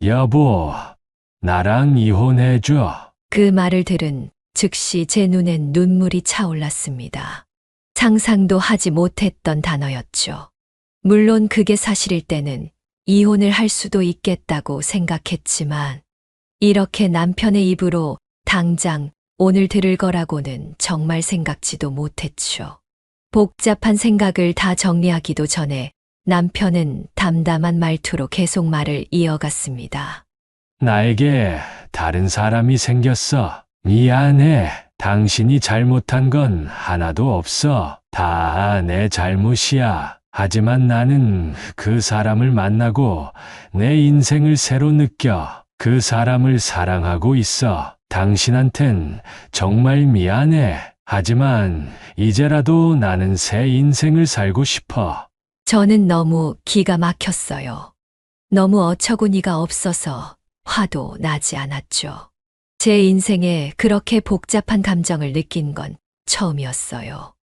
여보, 나랑 이혼해줘. 그 말을 들은 즉시 제 눈엔 눈물이 차올랐습니다. 상상도 하지 못했던 단어였죠. 물론 그게 사실일 때는 이혼을 할 수도 있겠다고 생각했지만 이렇게 남편의 입으로 당장 오늘 들을 거라고는 정말 생각지도 못했죠. 복잡한 생각을 다 정리하기도 전에 남편은 담담한 말투로 계속 말을 이어갔습니다. 나에게 다른 사람이 생겼어. 미안해. 당신이 잘못한 건 하나도 없어. 다 내 잘못이야. 하지만 나는 그 사람을 만나고 내 인생을 새로 느껴. 그 사람을 사랑하고 있어. 당신한텐 정말 미안해. 하지만 이제라도 나는 새 인생을 살고 싶어. 저는 너무 기가 막혔어요. 너무 어처구니가 없어서 화도 나지 않았죠. 제 인생에 그렇게 복잡한 감정을 느낀 건 처음이었어요.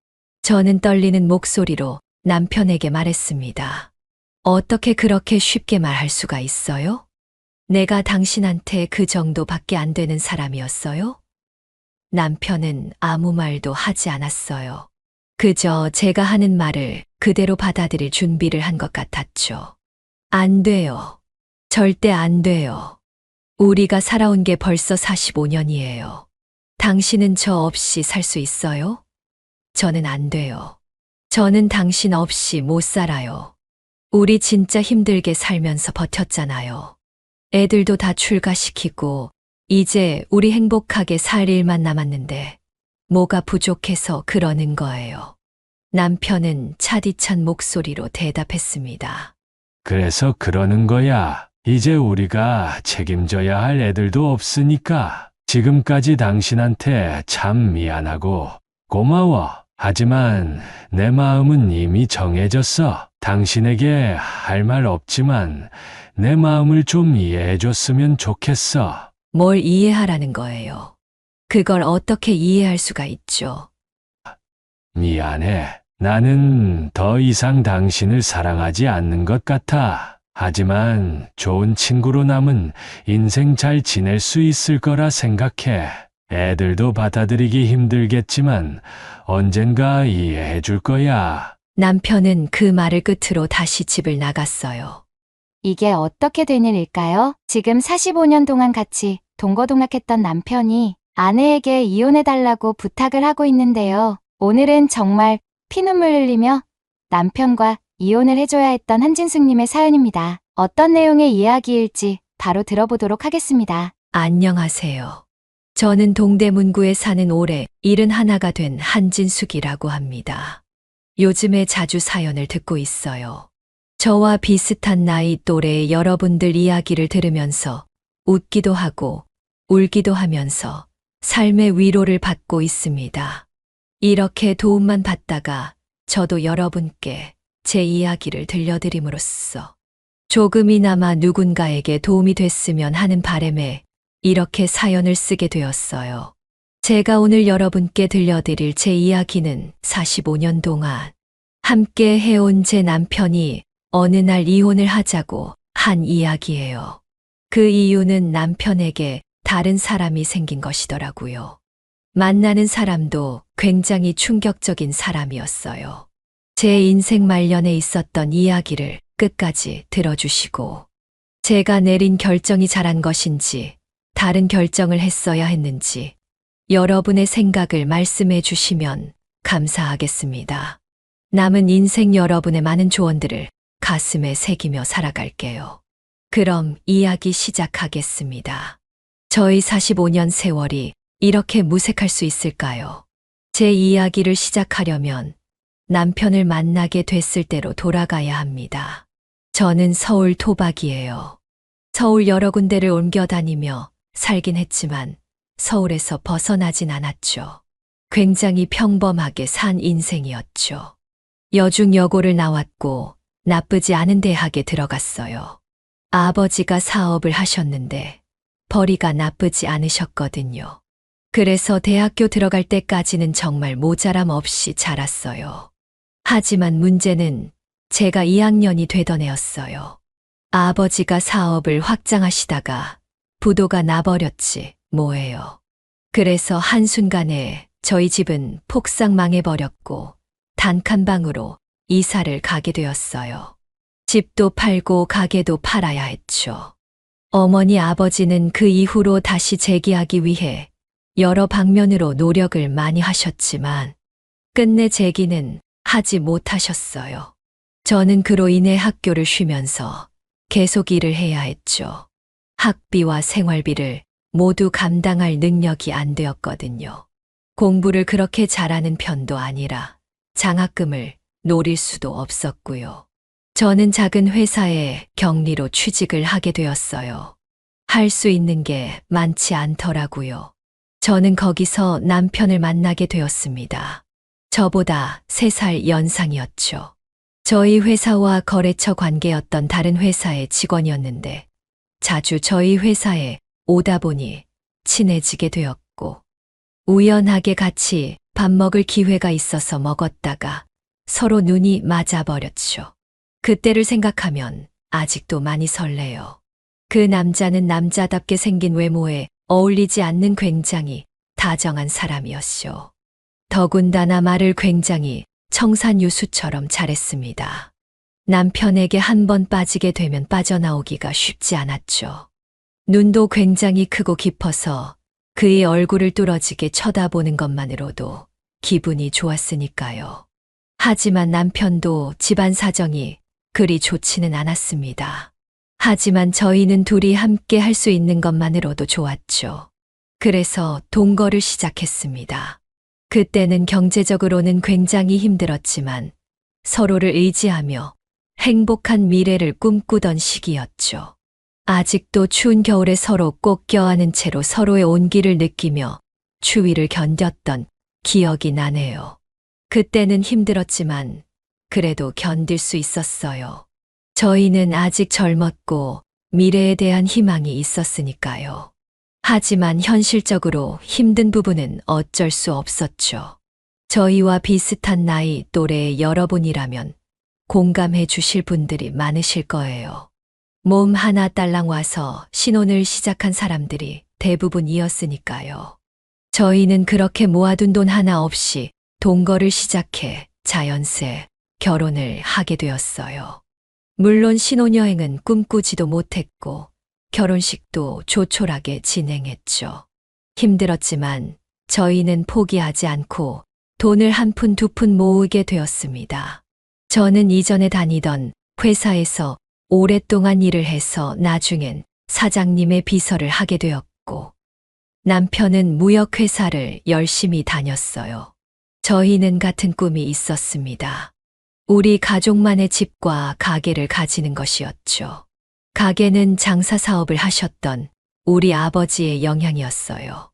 저는 떨리는 목소리로 남편에게 말했습니다. 어떻게 그렇게 쉽게 말할 수가 있어요? 내가 당신한테 그 정도밖에 안 되는 사람이었어요? 남편은 아무 말도 하지 않았어요. 그저 제가 하는 말을 그대로 받아들일 준비를 한 것 같았죠. 안 돼요. 절대 안 돼요. 우리가 살아온 게 벌써 45년이에요. 당신은 저 없이 살 수 있어요? 저는 안 돼요. 저는 당신 없이 못 살아요. 우리 진짜 힘들게 살면서 버텼잖아요. 애들도 다 출가시키고 이제 우리 행복하게 살 일만 남았는데 뭐가 부족해서 그러는 거예요. 남편은 차디찬 목소리로 대답했습니다. 그래서 그러는 거야. 이제 우리가 책임져야 할 애들도 없으니까. 지금까지 당신한테 참 미안하고 고마워. 하지만 내 마음은 이미 정해졌어. 당신에게 할 말 없지만 내 마음을 좀 이해해줬으면 좋겠어. 뭘 이해하라는 거예요. 그걸 어떻게 이해할 수가 있죠? 미안해. 나는 더 이상 당신을 사랑하지 않는 것 같아. 하지만 좋은 친구로 남은 인생 잘 지낼 수 있을 거라 생각해. 애들도 받아들이기 힘들겠지만 언젠가 이해해 줄 거야. 남편은 그 말을 끝으로 다시 집을 나갔어요. 이게 어떻게 된 일일까요? 지금 45년 동안 같이 동거동락했던 남편이 아내에게 이혼해달라고 부탁을 하고 있는데요. 오늘은 정말 피눈물 흘리며 남편과 이혼을 해줘야 했던 한진숙님의 사연입니다. 어떤 내용의 이야기일지 바로 들어보도록 하겠습니다. 안녕하세요. 저는 동대문구에 사는 올해 71가 된 한진숙이라고 합니다. 요즘에 자주 사연을 듣고 있어요. 저와 비슷한 나이 또래의 여러분들 이야기를 들으면서 웃기도 하고 울기도 하면서 삶의 위로를 받고 있습니다. 이렇게 도움만 받다가 저도 여러분께 제 이야기를 들려드림으로써 조금이나마 누군가에게 도움이 됐으면 하는 바람에 이렇게 사연을 쓰게 되었어요. 제가 오늘 여러분께 들려드릴 제 이야기는 45년 동안 함께 해온 제 남편이 어느 날 이혼을 하자고 한 이야기예요. 그 이유는 남편에게 다른 사람이 생긴 것이더라고요. 만나는 사람도 굉장히 충격적인 사람이었어요. 제 인생 말년에 있었던 이야기를 끝까지 들어주시고 제가 내린 결정이 잘한 것인지 다른 결정을 했어야 했는지 여러분의 생각을 말씀해 주시면 감사하겠습니다. 남은 인생 여러분의 많은 조언들을 가슴에 새기며 살아갈게요. 그럼 이야기 시작하겠습니다. 저희 45년 세월이 이렇게 무색할 수 있을까요? 제 이야기를 시작하려면 남편을 만나게 됐을 때로 돌아가야 합니다. 저는 서울 토박이에요. 서울 여러 군데를 옮겨 다니며 살긴 했지만 서울에서 벗어나진 않았죠. 굉장히 평범하게 산 인생이었죠. 여중여고를 나왔고 나쁘지 않은 대학에 들어갔어요. 아버지가 사업을 하셨는데 벌이가 나쁘지 않으셨거든요. 그래서 대학교 들어갈 때까지는 정말 모자람 없이 자랐어요. 하지만 문제는 제가 2학년이 되던 해였어요. 아버지가 사업을 확장하시다가 부도가 나버렸지 뭐예요. 그래서 한순간에 저희 집은 폭삭 망해버렸고 단칸방으로 이사를 가게 되었어요. 집도 팔고 가게도 팔아야 했죠. 어머니 아버지는 그 이후로 다시 재기하기 위해 여러 방면으로 노력을 많이 하셨지만 끝내 재기는 하지 못하셨어요. 저는 그로 인해 학교를 쉬면서 계속 일을 해야 했죠. 학비와 생활비를 모두 감당할 능력이 안 되었거든요. 공부를 그렇게 잘하는 편도 아니라 장학금을 노릴 수도 없었고요. 저는 작은 회사에 격리로 취직을 하게 되었어요. 할 수 있는 게 많지 않더라고요. 저는 거기서 남편을 만나게 되었습니다. 저보다 3살 연상이었죠. 저희 회사와 거래처 관계였던 다른 회사의 직원이었는데 자주 저희 회사에 오다 보니 친해지게 되었고 우연하게 같이 밥 먹을 기회가 있어서 먹었다가 서로 눈이 맞아버렸죠. 그때를 생각하면 아직도 많이 설레요. 그 남자는 남자답게 생긴 외모에 어울리지 않는 굉장히 다정한 사람이었죠. 더군다나 말을 굉장히 청산유수처럼 잘했습니다. 남편에게 한 번 빠지게 되면 빠져나오기가 쉽지 않았죠. 눈도 굉장히 크고 깊어서 그의 얼굴을 뚫어지게 쳐다보는 것만으로도 기분이 좋았으니까요. 하지만 남편도 집안 사정이 그리 좋지는 않았습니다. 하지만 저희는 둘이 함께 할 수 있는 것만으로도 좋았죠. 그래서 동거를 시작했습니다. 그때는 경제적으로는 굉장히 힘들었지만 서로를 의지하며 행복한 미래를 꿈꾸던 시기였죠. 아직도 추운 겨울에 서로 꼭 껴안은 채로 서로의 온기를 느끼며 추위를 견뎠던 기억이 나네요. 그때는 힘들었지만 그래도 견딜 수 있었어요. 저희는 아직 젊었고 미래에 대한 희망이 있었으니까요. 하지만 현실적으로 힘든 부분은 어쩔 수 없었죠. 저희와 비슷한 나이 또래의 여러분이라면 공감해 주실 분들이 많으실 거예요. 몸 하나 딸랑 와서 신혼을 시작한 사람들이 대부분이었으니까요. 저희는 그렇게 모아둔 돈 하나 없이 동거를 시작해 자연스레 결혼을 하게 되었어요. 물론 신혼여행은 꿈꾸지도 못했고 결혼식도 조촐하게 진행했죠. 힘들었지만 저희는 포기하지 않고 돈을 한 푼 두 푼 모으게 되었습니다. 저는 이전에 다니던 회사에서 오랫동안 일을 해서 나중엔 사장님의 비서를 하게 되었고 남편은 무역회사를 열심히 다녔어요. 저희는 같은 꿈이 있었습니다. 우리 가족만의 집과 가게를 가지는 것이었죠. 가게는 장사 사업을 하셨던 우리 아버지의 영향이었어요.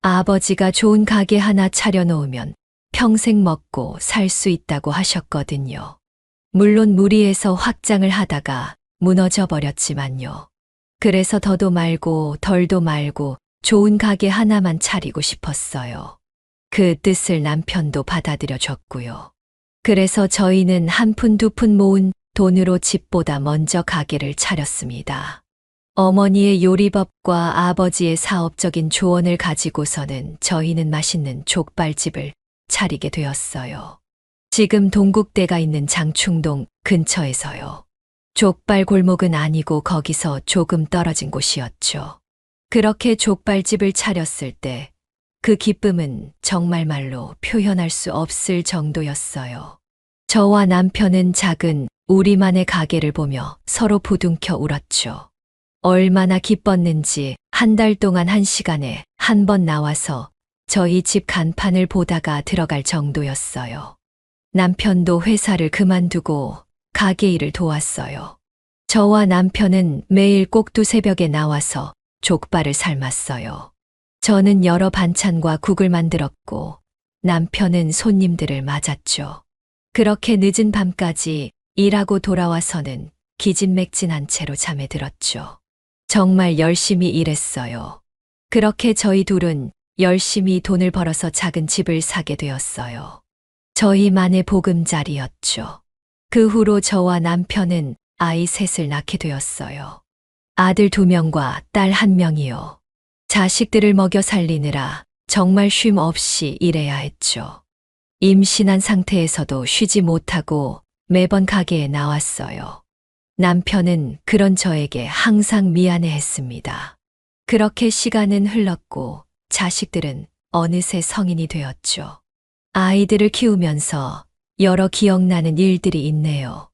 아버지가 좋은 가게 하나 차려놓으면 평생 먹고 살 수 있다고 하셨거든요. 물론 무리해서 확장을 하다가 무너져 버렸지만요. 그래서 더도 말고 덜도 말고 좋은 가게 하나만 차리고 싶었어요. 그 뜻을 남편도 받아들여 줬고요. 그래서 저희는 한 푼 두 푼 모은 돈으로 집보다 먼저 가게를 차렸습니다. 어머니의 요리법과 아버지의 사업적인 조언을 가지고서는 저희는 맛있는 족발집을 차리게 되었어요. 지금 동국대가 있는 장충동 근처에서요. 족발 골목은 아니고 거기서 조금 떨어진 곳이었죠. 그렇게 족발집을 차렸을 때 그 기쁨은 정말 말로 표현할 수 없을 정도였어요. 저와 남편은 작은 우리만의 가게를 보며 서로 부둥켜 울었죠. 얼마나 기뻤는지 한 달 동안 1시간에 한 번 나와서 저희 집 간판을 보다가 들어갈 정도였어요. 남편도 회사를 그만두고 가게 일을 도왔어요. 저와 남편은 매일 꼭 두새벽에 나와서 족발을 삶았어요. 저는 여러 반찬과 국을 만들었고 남편은 손님들을 맞았죠. 그렇게 늦은 밤까지 일하고 돌아와서는 기진맥진한 채로 잠에 들었죠. 정말 열심히 일했어요. 그렇게 저희 둘은 열심히 돈을 벌어서 작은 집을 사게 되었어요. 저희만의 보금자리였죠. 그 후로 저와 남편은 아이 셋을 낳게 되었어요. 아들 2명과 딸 1명이요. 자식들을 먹여 살리느라 정말 쉼 없이 일해야 했죠. 임신한 상태에서도 쉬지 못하고 매번 가게에 나왔어요. 남편은 그런 저에게 항상 미안해 했습니다. 그렇게 시간은 흘렀고 자식들은 어느새 성인이 되었죠. 아이들을 키우면서 여러 기억나는 일들이 있네요.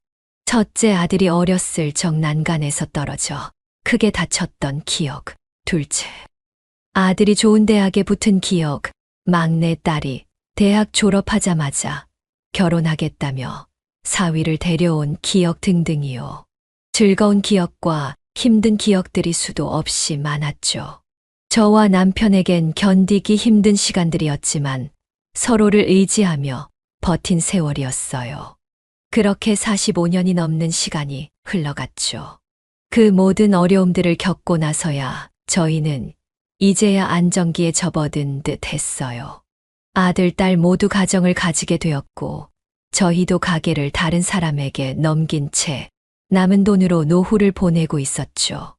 첫째 아들이 어렸을 적 난간에서 떨어져 크게 다쳤던 기억, 둘째 아들이 좋은 대학에 붙은 기억, 막내 딸이 대학 졸업하자마자 결혼하겠다며 사위를 데려온 기억 등등이요. 즐거운 기억과 힘든 기억들이 수도 없이 많았죠. 저와 남편에겐 견디기 힘든 시간들이었지만 서로를 의지하며 버틴 세월이었어요. 그렇게 45년이 넘는 시간이 흘러갔죠. 그 모든 어려움들을 겪고 나서야 저희는 이제야 안정기에 접어든 듯 했어요. 아들, 딸 모두 가정을 가지게 되었고 저희도 가게를 다른 사람에게 넘긴 채 남은 돈으로 노후를 보내고 있었죠.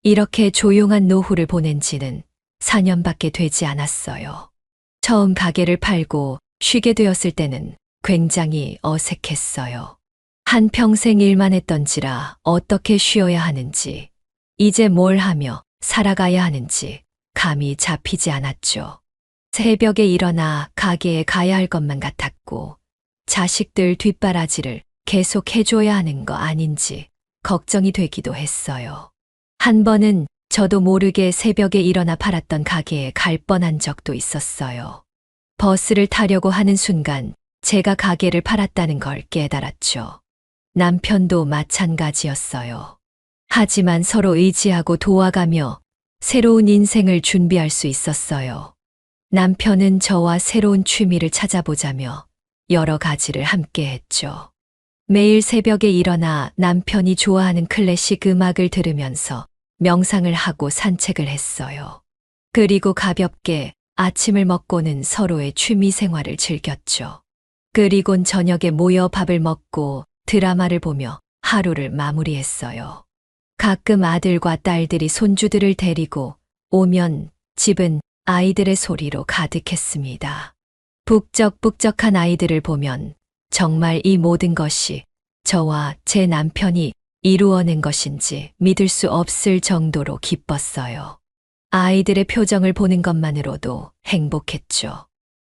이렇게 조용한 노후를 보낸 지는 4년밖에 되지 않았어요. 처음 가게를 팔고 쉬게 되었을 때는 굉장히 어색했어요. 한평생 일만 했던지라 어떻게 쉬어야 하는지, 이제 뭘 하며 살아가야 하는지 감이 잡히지 않았죠. 새벽에 일어나 가게에 가야 할 것만 같았고, 자식들 뒷바라지를 계속 해줘야 하는 거 아닌지 걱정이 되기도 했어요. 한 번은 저도 모르게 새벽에 일어나 팔았던 가게에 갈 뻔한 적도 있었어요. 버스를 타려고 하는 순간 제가 가게를 팔았다는 걸 깨달았죠. 남편도 마찬가지였어요. 하지만 서로 의지하고 도와가며 새로운 인생을 준비할 수 있었어요. 남편은 저와 새로운 취미를 찾아보자며 여러 가지를 함께 했죠. 매일 새벽에 일어나 남편이 좋아하는 클래식 음악을 들으면서 명상을 하고 산책을 했어요. 그리고 가볍게 아침을 먹고는 서로의 취미 생활을 즐겼죠. 그리곤 저녁에 모여 밥을 먹고 드라마를 보며 하루를 마무리했어요. 가끔 아들과 딸들이 손주들을 데리고 오면 집은 아이들의 소리로 가득했습니다. 북적북적한 아이들을 보면 정말 이 모든 것이 저와 제 남편이 이루어낸 것인지 믿을 수 없을 정도로 기뻤어요. 아이들의 표정을 보는 것만으로도 행복했죠.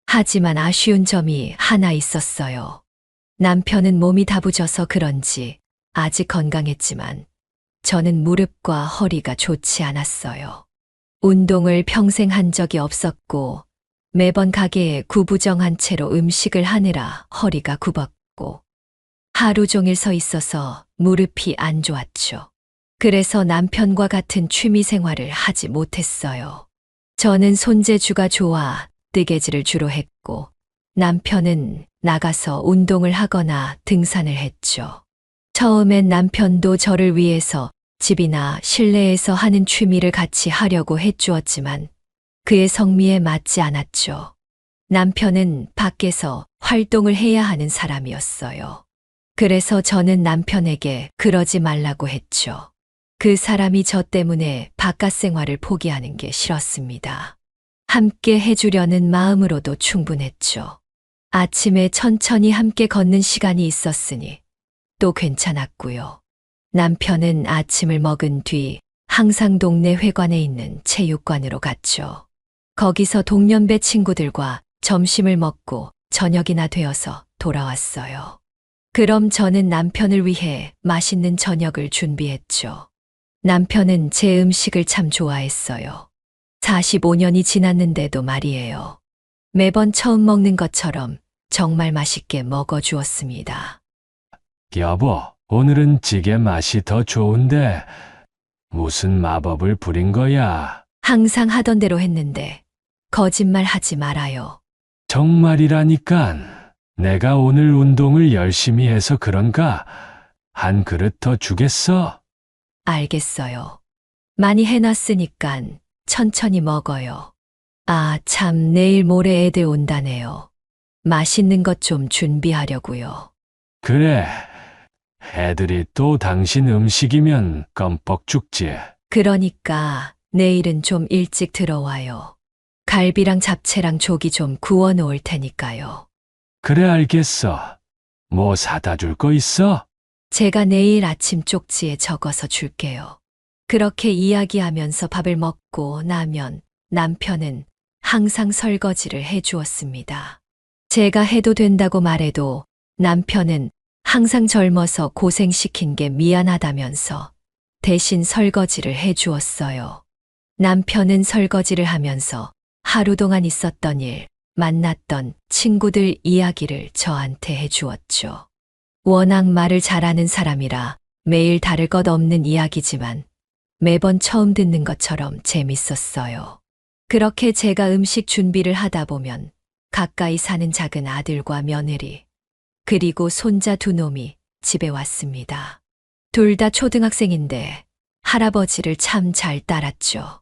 하지만 아쉬운 점이 하나 있었어요. 남편은 몸이 다부져서 그런지 아직 건강했지만 저는 무릎과 허리가 좋지 않았어요. 운동을 평생 한 적이 없었고 매번 가게에 구부정한 채로 음식을 하느라 허리가 굽었고 하루 종일 서 있어서 무릎이 안 좋았죠. 그래서 남편과 같은 취미 생활을 하지 못했어요. 저는 손재주가 좋아 뜨개질을 주로 했고 남편은 나가서 운동을 하거나 등산을 했죠. 처음엔 남편도 저를 위해서 집이나 실내에서 하는 취미를 같이 하려고 해주었지만 그의 성미에 맞지 않았죠. 남편은 밖에서 활동을 해야 하는 사람이었어요. 그래서 저는 남편에게 그러지 말라고 했죠. 그 사람이 저 때문에 바깥 생활을 포기하는 게 싫었습니다. 함께 해주려는 마음으로도 충분했죠. 아침에 천천히 함께 걷는 시간이 있었으니 또 괜찮았고요. 남편은 아침을 먹은 뒤 항상 동네 회관에 있는 체육관으로 갔죠. 거기서 동년배 친구들과 점심을 먹고 저녁이나 되어서 돌아왔어요. 그럼 저는 남편을 위해 맛있는 저녁을 준비했죠. 남편은 제 음식을 참 좋아했어요. 45년이 지났는데도 말이에요. 매번 처음 먹는 것처럼 정말 맛있게 먹어주었습니다. 여보, 오늘은 찌개 맛이 더 좋은데 무슨 마법을 부린 거야? 항상 하던 대로 했는데 거짓말 하지 말아요. 정말이라니깐. 내가 오늘 운동을 열심히 해서 그런가? 한 그릇 더 주겠어? 알겠어요. 많이 해놨으니깐 천천히 먹어요. 아, 참 내일 모레 애들 온다네요. 맛있는 것 좀 준비하려고요. 그래. 애들이 또 당신 음식이면 껌뻑 죽지. 그러니까 내일은 좀 일찍 들어와요. 갈비랑 잡채랑 조기 좀 구워 놓을 테니까요. 그래, 알겠어. 뭐 사다 줄 거 있어? 제가 내일 아침 쪽지에 적어서 줄게요. 그렇게 이야기하면서 밥을 먹고 나면 남편은 항상 설거지를 해 주었습니다. 제가 해도 된다고 말해도 남편은 항상 젊어서 고생시킨 게 미안하다면서 대신 설거지를 해 주었어요. 남편은 설거지를 하면서 하루 동안 있었던 일, 만났던 친구들 이야기를 저한테 해 주었죠. 워낙 말을 잘하는 사람이라 매일 다를 것 없는 이야기지만 매번 처음 듣는 것처럼 재밌었어요. 그렇게 제가 음식 준비를 하다 보면 가까이 사는 작은 아들과 며느리, 그리고 손자 두 놈이 집에 왔습니다. 둘 다 초등학생인데 할아버지를 참 잘 따랐죠.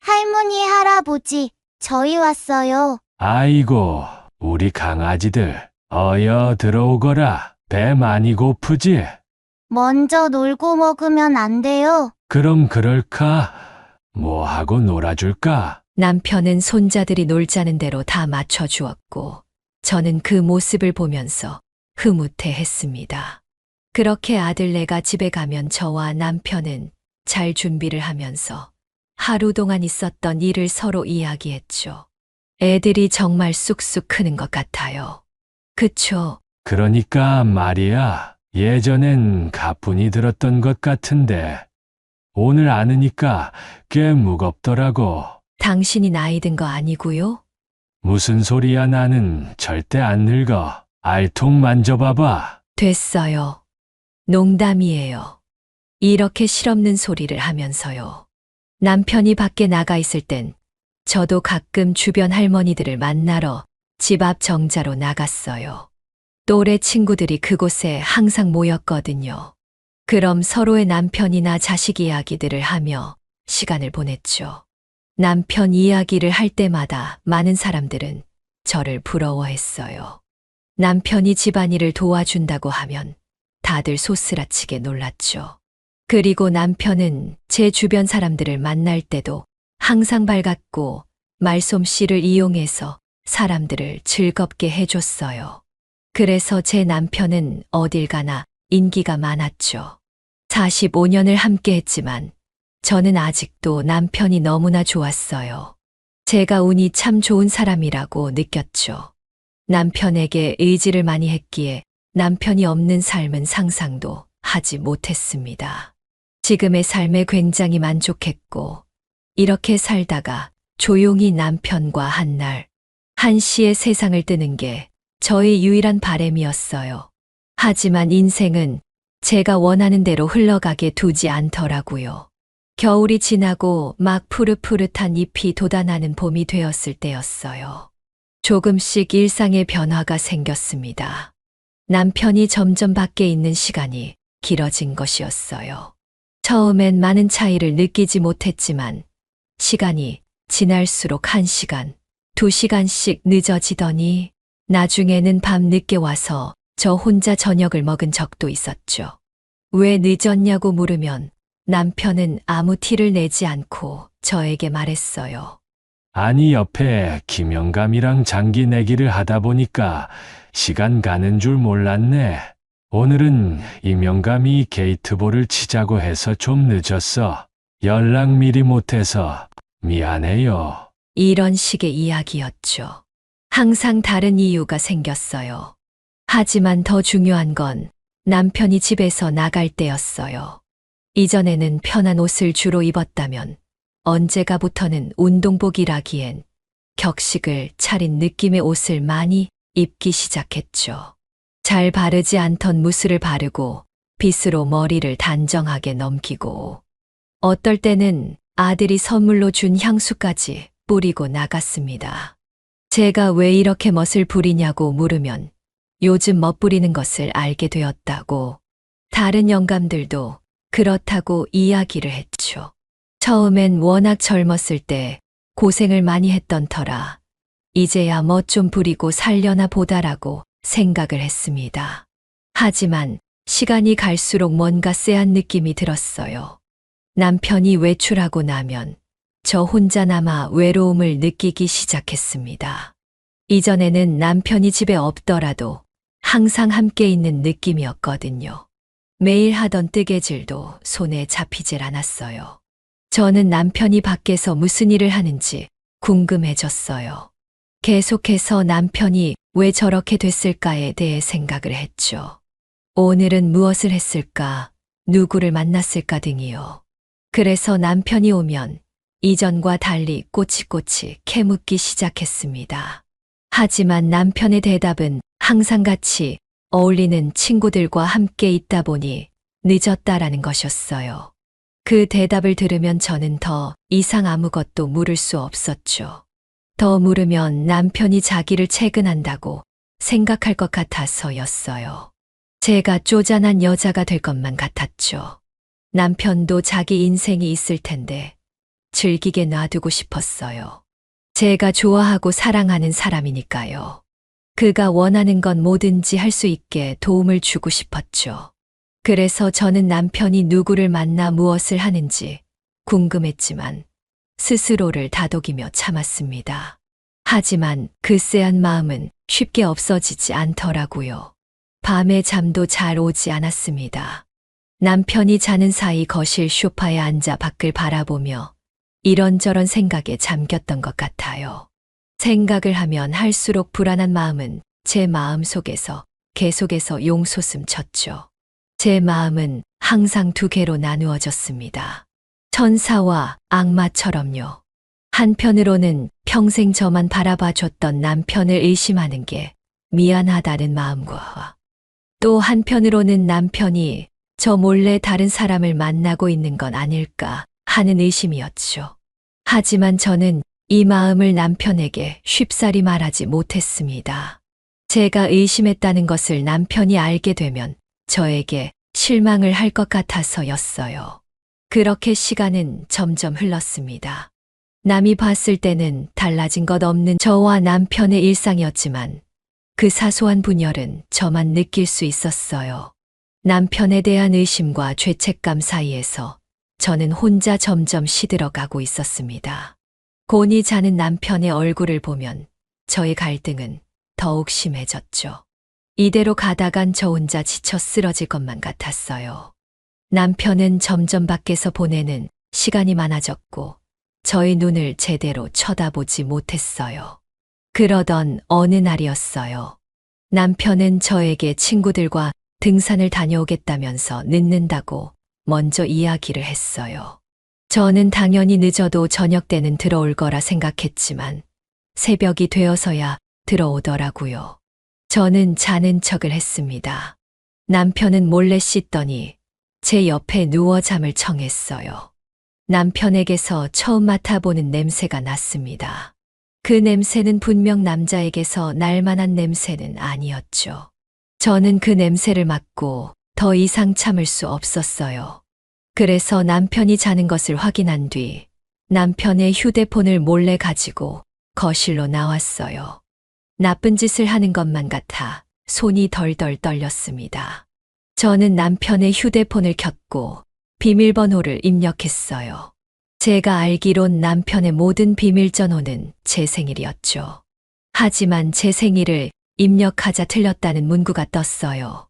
할머니, 할아버지, 저희 왔어요. 아이고, 우리 강아지들. 어여 들어오거라. 배 많이 고프지? 먼저 놀고 먹으면 안 돼요? 그럼 그럴까? 뭐 하고 놀아줄까? 남편은 손자들이 놀자는 대로 다 맞춰주었고 저는 그 모습을 보면서 흐뭇해했습니다. 그렇게 아들네가 집에 가면 저와 남편은 잘 준비를 하면서 하루 동안 있었던 일을 서로 이야기했죠. 애들이 정말 쑥쑥 크는 것 같아요. 그쵸? 그러니까 말이야. 예전엔 가뿐히 들었던 것 같은데 오늘 아느니까 꽤 무겁더라고. 당신이 나이 든 거 아니고요? 무슨 소리야, 나는 절대 안 늙어. 알통 만져봐봐. 됐어요. 농담이에요. 이렇게 실없는 소리를 하면서요. 남편이 밖에 나가 있을 땐 저도 가끔 주변 할머니들을 만나러 집 앞 정자로 나갔어요. 또래 친구들이 그곳에 항상 모였거든요. 그럼 서로의 남편이나 자식 이야기들을 하며 시간을 보냈죠. 남편 이야기를 할 때마다 많은 사람들은 저를 부러워했어요. 남편이 집안일을 도와준다고 하면 다들 소스라치게 놀랐죠. 그리고 남편은 제 주변 사람들을 만날 때도 항상 밝았고 말솜씨를 이용해서 사람들을 즐겁게 해줬어요. 그래서 제 남편은 어딜 가나 인기가 많았죠. 45년을 함께 했지만 저는 아직도 남편이 너무나 좋았어요. 제가 운이 참 좋은 사람이라고 느꼈죠. 남편에게 의지를 많이 했기에 남편이 없는 삶은 상상도 하지 못했습니다. 지금의 삶에 굉장히 만족했고 이렇게 살다가 조용히 남편과 한날 한시에 세상을 뜨는 게 저의 유일한 바람이었어요. 하지만 인생은 제가 원하는 대로 흘러가게 두지 않더라고요. 겨울이 지나고 막 푸릇푸릇한 잎이 돋아나는 봄이 되었을 때였어요. 조금씩 일상의 변화가 생겼습니다. 남편이 점점 밖에 있는 시간이 길어진 것이었어요. 처음엔 많은 차이를 느끼지 못했지만 시간이 지날수록 1시간, 2시간씩 늦어지더니 나중에는 밤 늦게 와서 저 혼자 저녁을 먹은 적도 있었죠. 왜 늦었냐고 물으면 남편은 아무 티를 내지 않고 저에게 말했어요. 아니, 옆에 김영감이랑 장기 내기를 하다 보니까 시간 가는 줄 몰랐네. 오늘은 임영감이 게이트볼을 치자고 해서 좀 늦었어. 연락 미리 못해서 미안해요. 이런 식의 이야기였죠. 항상 다른 이유가 생겼어요. 하지만 더 중요한 건 남편이 집에서 나갈 때였어요. 이전에는 편한 옷을 주로 입었다면 언제가부터는 운동복이라기엔 격식을 차린 느낌의 옷을 많이 입기 시작했죠. 잘 바르지 않던 무스를 바르고 빗으로 머리를 단정하게 넘기고 어떨 때는 아들이 선물로 준 향수까지 뿌리고 나갔습니다. 제가 왜 이렇게 멋을 부리냐고 물으면 요즘 멋부리는 것을 알게 되었다고 다른 영감들도 그렇다고 이야기를 했죠. 처음엔 워낙 젊었을 때 고생을 많이 했던 터라 이제야 멋 좀 부리고 살려나 보다라고 생각을 했습니다. 하지만 시간이 갈수록 뭔가 쎄한 느낌이 들었어요. 남편이 외출하고 나면 저 혼자 남아 외로움을 느끼기 시작했습니다. 이전에는 남편이 집에 없더라도 항상 함께 있는 느낌이었거든요. 매일 하던 뜨개질도 손에 잡히질 않았어요. 저는 남편이 밖에서 무슨 일을 하는지 궁금해졌어요. 계속해서 남편이 왜 저렇게 됐을까에 대해 생각을 했죠. 오늘은 무엇을 했을까, 누구를 만났을까 등이요. 그래서 남편이 오면 이전과 달리 꼬치꼬치 캐묻기 시작했습니다. 하지만 남편의 대답은 항상 같이 어울리는 친구들과 함께 있다 보니 늦었다라는 것이었어요. 그 대답을 들으면 저는 더 이상 아무것도 물을 수 없었죠. 더 물으면 남편이 자기를 채근한다고 생각할 것 같아서였어요. 제가 쪼잔한 여자가 될 것만 같았죠. 남편도 자기 인생이 있을 텐데 즐기게 놔두고 싶었어요. 제가 좋아하고 사랑하는 사람이니까요. 그가 원하는 건 뭐든지 할 수 있게 도움을 주고 싶었죠. 그래서 저는 남편이 누구를 만나 무엇을 하는지 궁금했지만 스스로를 다독이며 참았습니다. 하지만 그 쎄한 마음은 쉽게 없어지지 않더라고요. 밤에 잠도 잘 오지 않았습니다. 남편이 자는 사이 거실 소파에 앉아 밖을 바라보며 이런저런 생각에 잠겼던 것 같아요. 생각을 하면 할수록 불안한 마음은 제 마음 속에서 계속해서 용솟음 쳤죠. 제 마음은 항상 두 개로 나누어졌습니다. 천사와 악마처럼요. 한편으로는 평생 저만 바라봐줬던 남편을 의심하는 게 미안하다는 마음과 또 한편으로는 남편이 저 몰래 다른 사람을 만나고 있는 건 아닐까 하는 의심이었죠. 하지만 저는 이 마음을 남편에게 쉽사리 말하지 못했습니다. 제가 의심했다는 것을 남편이 알게 되면 저에게 실망을 할 것 같아서였어요. 그렇게 시간은 점점 흘렀습니다. 남이 봤을 때는 달라진 것 없는 저와 남편의 일상이었지만 그 사소한 분열은 저만 느낄 수 있었어요. 남편에 대한 의심과 죄책감 사이에서 저는 혼자 점점 시들어가고 있었습니다. 곤히 자는 남편의 얼굴을 보면 저의 갈등은 더욱 심해졌죠. 이대로 가다간 저 혼자 지쳐 쓰러질 것만 같았어요. 남편은 점점 밖에서 보내는 시간이 많아졌고 저의 눈을 제대로 쳐다보지 못했어요. 그러던 어느 날이었어요. 남편은 저에게 친구들과 등산을 다녀오겠다면서 늦는다고 먼저 이야기를 했어요. 저는 당연히 늦어도 저녁 때는 들어올 거라 생각했지만 새벽이 되어서야 들어오더라고요. 저는 자는 척을 했습니다. 남편은 몰래 씻더니 제 옆에 누워 잠을 청했어요. 남편에게서 처음 맡아보는 냄새가 났습니다. 그 냄새는 분명 남자에게서 날 만한 냄새는 아니었죠. 저는 그 냄새를 맡고 더 이상 참을 수 없었어요. 그래서 남편이 자는 것을 확인한 뒤 남편의 휴대폰을 몰래 가지고 거실로 나왔어요. 나쁜 짓을 하는 것만 같아 손이 덜덜 떨렸습니다. 저는 남편의 휴대폰을 켰고 비밀번호를 입력했어요. 제가 알기론 남편의 모든 비밀 전호는 제 생일이었죠. 하지만 제 생일을 입력하자 틀렸다는 문구가 떴어요.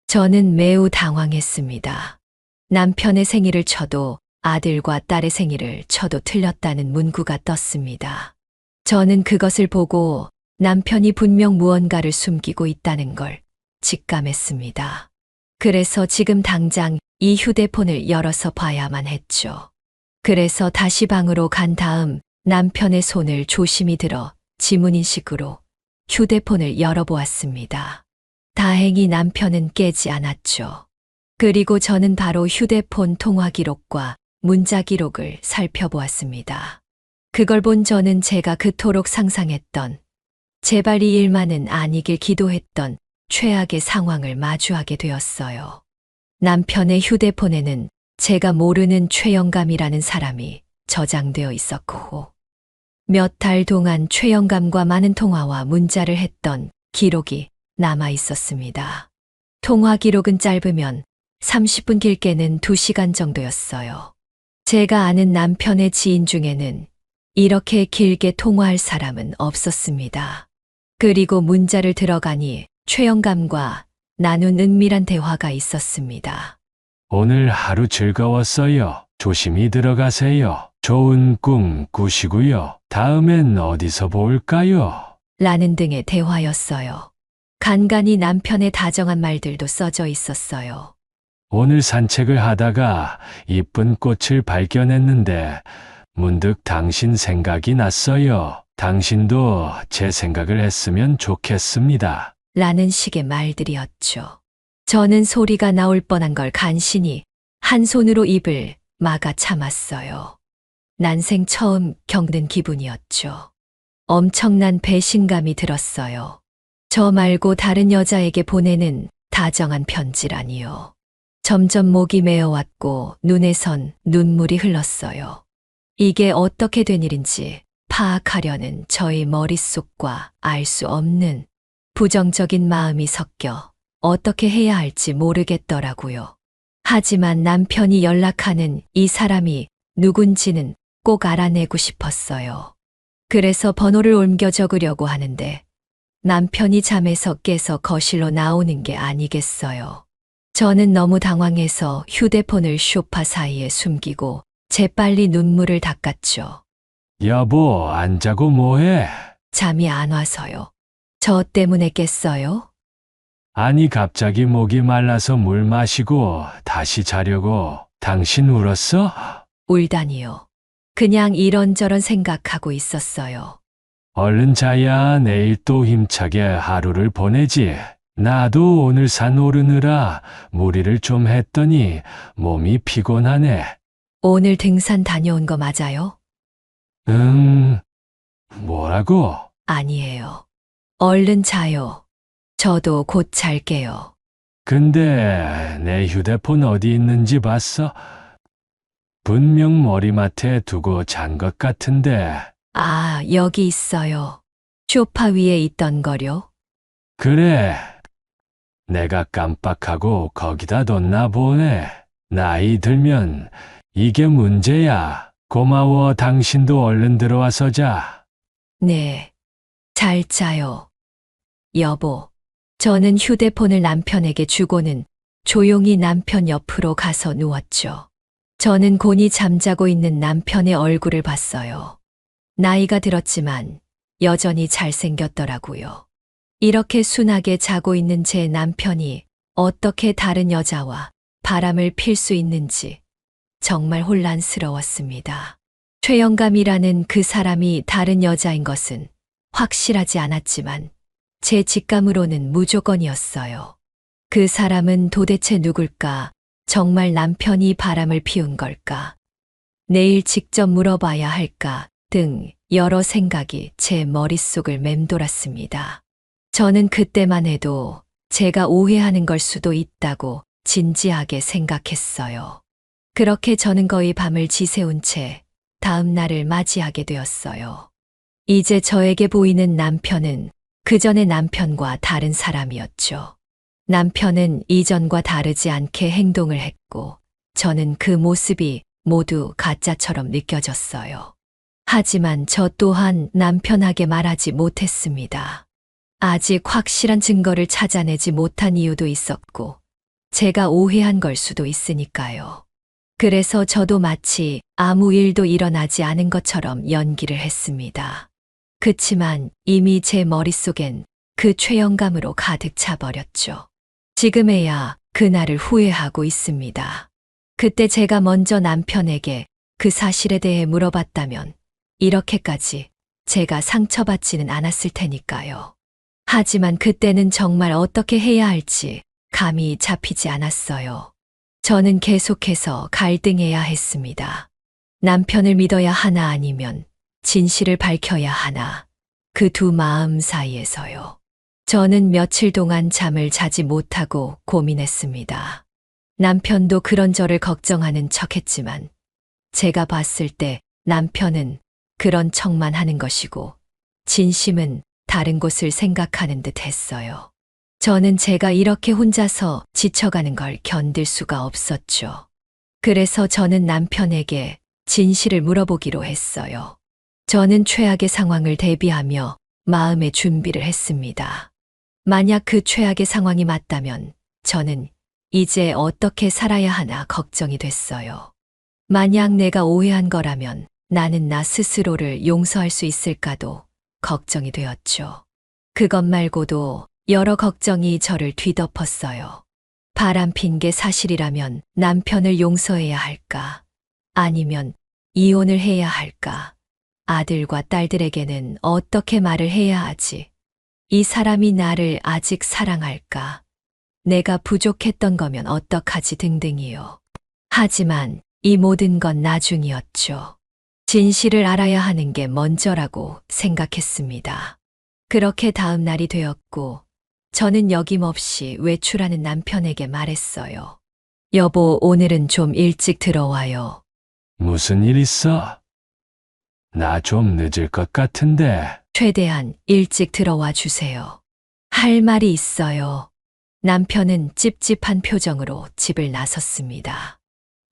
저는 매우 당황했습니다. 남편의 생일을 쳐도 아들과 딸의 생일을 쳐도 틀렸다는 문구가 떴습니다. 저는 그것을 보고 남편이 분명 무언가를 숨기고 있다는 걸 직감했습니다. 그래서 지금 당장 이 휴대폰을 열어서 봐야만 했죠. 그래서 다시 방으로 간 다음 남편의 손을 조심히 들어 지문인식으로 휴대폰을 열어보았습니다. 다행히 남편은 깨지 않았죠. 그리고 저는 바로 휴대폰 통화 기록과 문자 기록을 살펴보았습니다. 그걸 본 저는 제가 그토록 상상했던, 제발 이 일만은 아니길 기도했던 최악의 상황을 마주하게 되었어요. 남편의 휴대폰에는 제가 모르는 최영감이라는 사람이 저장되어 있었고, 몇 달 동안 최영감과 많은 통화와 문자를 했던 기록이 남아 있었습니다. 통화 기록은 짧으면 30분, 길게는 2시간 정도였어요. 제가 아는 남편의 지인 중에는 이렇게 길게 통화할 사람은 없었습니다. 그리고 문자를 들어가니 최영감과 나눈 은밀한 대화가 있었습니다. 오늘 하루 즐거웠어요. 조심히 들어가세요. 좋은 꿈 꾸시고요. 다음엔 어디서 볼까요? 라는 등의 대화였어요. 간간히 남편의 다정한 말들도 써져 있었어요. 오늘 산책을 하다가 이쁜 꽃을 발견했는데 문득 당신 생각이 났어요. 당신도 제 생각을 했으면 좋겠습니다. 라는 식의 말들이었죠. 저는 소리가 나올 뻔한 걸 간신히 한 손으로 입을 막아 참았어요. 난생 처음 겪는 기분이었죠. 엄청난 배신감이 들었어요. 저 말고 다른 여자에게 보내는 다정한 편지라니요. 점점 목이 메어왔고 눈에선 눈물이 흘렀어요. 이게 어떻게 된 일인지 파악하려는 저의 머릿속과 알 수 없는 부정적인 마음이 섞여 어떻게 해야 할지 모르겠더라고요. 하지만 남편이 연락하는 이 사람이 누군지는 꼭 알아내고 싶었어요. 그래서 번호를 옮겨 적으려고 하는데 남편이 잠에서 깨서 거실로 나오는 게 아니겠어요. 저는 너무 당황해서 휴대폰을 소파 사이에 숨기고 재빨리 눈물을 닦았죠. 여보, 안 자고 뭐해? 잠이 안 와서요. 저 때문에 깼어요? 아니, 갑자기 목이 말라서 물 마시고 다시 자려고. 당신 울었어? 울다니요. 그냥 이런저런 생각하고 있었어요. 얼른 자야 내일 또 힘차게 하루를 보내지. 나도 오늘 산 오르느라 무리를 좀 했더니 몸이 피곤하네. 오늘 등산 다녀온 거 맞아요? 뭐라고? 아니에요. 얼른 자요. 저도 곧 잘게요. 근데 내 휴대폰 어디 있는지 봤어? 분명 머리맡에 두고 잔 것 같은데. 아, 여기 있어요. 소파 위에 있던 거요? 그래. 내가 깜빡하고 거기다 뒀나 보네. 나이 들면 이게 문제야. 고마워. 당신도 얼른 들어와서 자. 네. 잘 자요. 여보, 저는 휴대폰을 남편에게 주고는 조용히 남편 옆으로 가서 누웠죠. 저는 곤히 잠자고 있는 남편의 얼굴을 봤어요. 나이가 들었지만 여전히 잘생겼더라고요. 이렇게 순하게 자고 있는 제 남편이 어떻게 다른 여자와 바람을 필 수 있는지 정말 혼란스러웠습니다. 최영감이라는 그 사람이 다른 여자인 것은 확실하지 않았지만 제 직감으로는 무조건이었어요. 그 사람은 도대체 누굴까? 정말 남편이 바람을 피운 걸까? 내일 직접 물어봐야 할까? 등 여러 생각이 제 머릿속을 맴돌았습니다. 저는 그때만 해도 제가 오해하는 걸 수도 있다고 진지하게 생각했어요. 그렇게 저는 거의 밤을 지새운 채 다음 날을 맞이하게 되었어요. 이제 저에게 보이는 남편은 그 전의 남편과 다른 사람이었죠. 남편은 이전과 다르지 않게 행동을 했고 저는 그 모습이 모두 가짜처럼 느껴졌어요. 하지만 저 또한 남편에게 말하지 못했습니다. 아직 확실한 증거를 찾아내지 못한 이유도 있었고 제가 오해한 걸 수도 있으니까요. 그래서 저도 마치 아무 일도 일어나지 않은 것처럼 연기를 했습니다. 그치만 이미 제 머릿속엔 그 최영감으로 가득 차버렸죠. 지금에야 그날을 후회하고 있습니다. 그때 제가 먼저 남편에게 그 사실에 대해 물어봤다면 이렇게까지 제가 상처받지는 않았을 테니까요. 하지만 그때는 정말 어떻게 해야 할지 감이 잡히지 않았어요. 저는 계속해서 갈등해야 했습니다. 남편을 믿어야 하나 아니면 진실을 밝혀야 하나. 그 두 마음 사이에서요. 저는 며칠 동안 잠을 자지 못하고 고민했습니다. 남편도 그런 저를 걱정하는 척했지만 제가 봤을 때 남편은 그런 척만 하는 것이고 진심은 다른 곳을 생각하는 듯 했어요. 저는 제가 이렇게 혼자서 지쳐가는 걸 견딜 수가 없었죠. 그래서 저는 남편에게 진실을 물어보기로 했어요. 저는 최악의 상황을 대비하며 마음의 준비를 했습니다. 만약 그 최악의 상황이 맞다면 저는 이제 어떻게 살아야 하나 걱정이 됐어요. 만약 내가 오해한 거라면 나는 나 스스로를 용서할 수 있을까도 걱정이 되었죠. 그것 말고도 여러 걱정이 저를 뒤덮었어요. 바람핀 게 사실이라면 남편을 용서해야 할까? 아니면 이혼을 해야 할까? 아들과 딸들에게는 어떻게 말을 해야 하지? 이 사람이 나를 아직 사랑할까? 내가 부족했던 거면 어떡하지 등등이요. 하지만 이 모든 건 나중이었죠. 진실을 알아야 하는 게 먼저라고 생각했습니다. 그렇게 다음 날이 되었고, 저는 여김없이 외출하는 남편에게 말했어요. 여보, 오늘은 좀 일찍 들어와요. 무슨 일 있어? 나 좀 늦을 것 같은데. 최대한 일찍 들어와 주세요. 할 말이 있어요. 남편은 찝찝한 표정으로 집을 나섰습니다.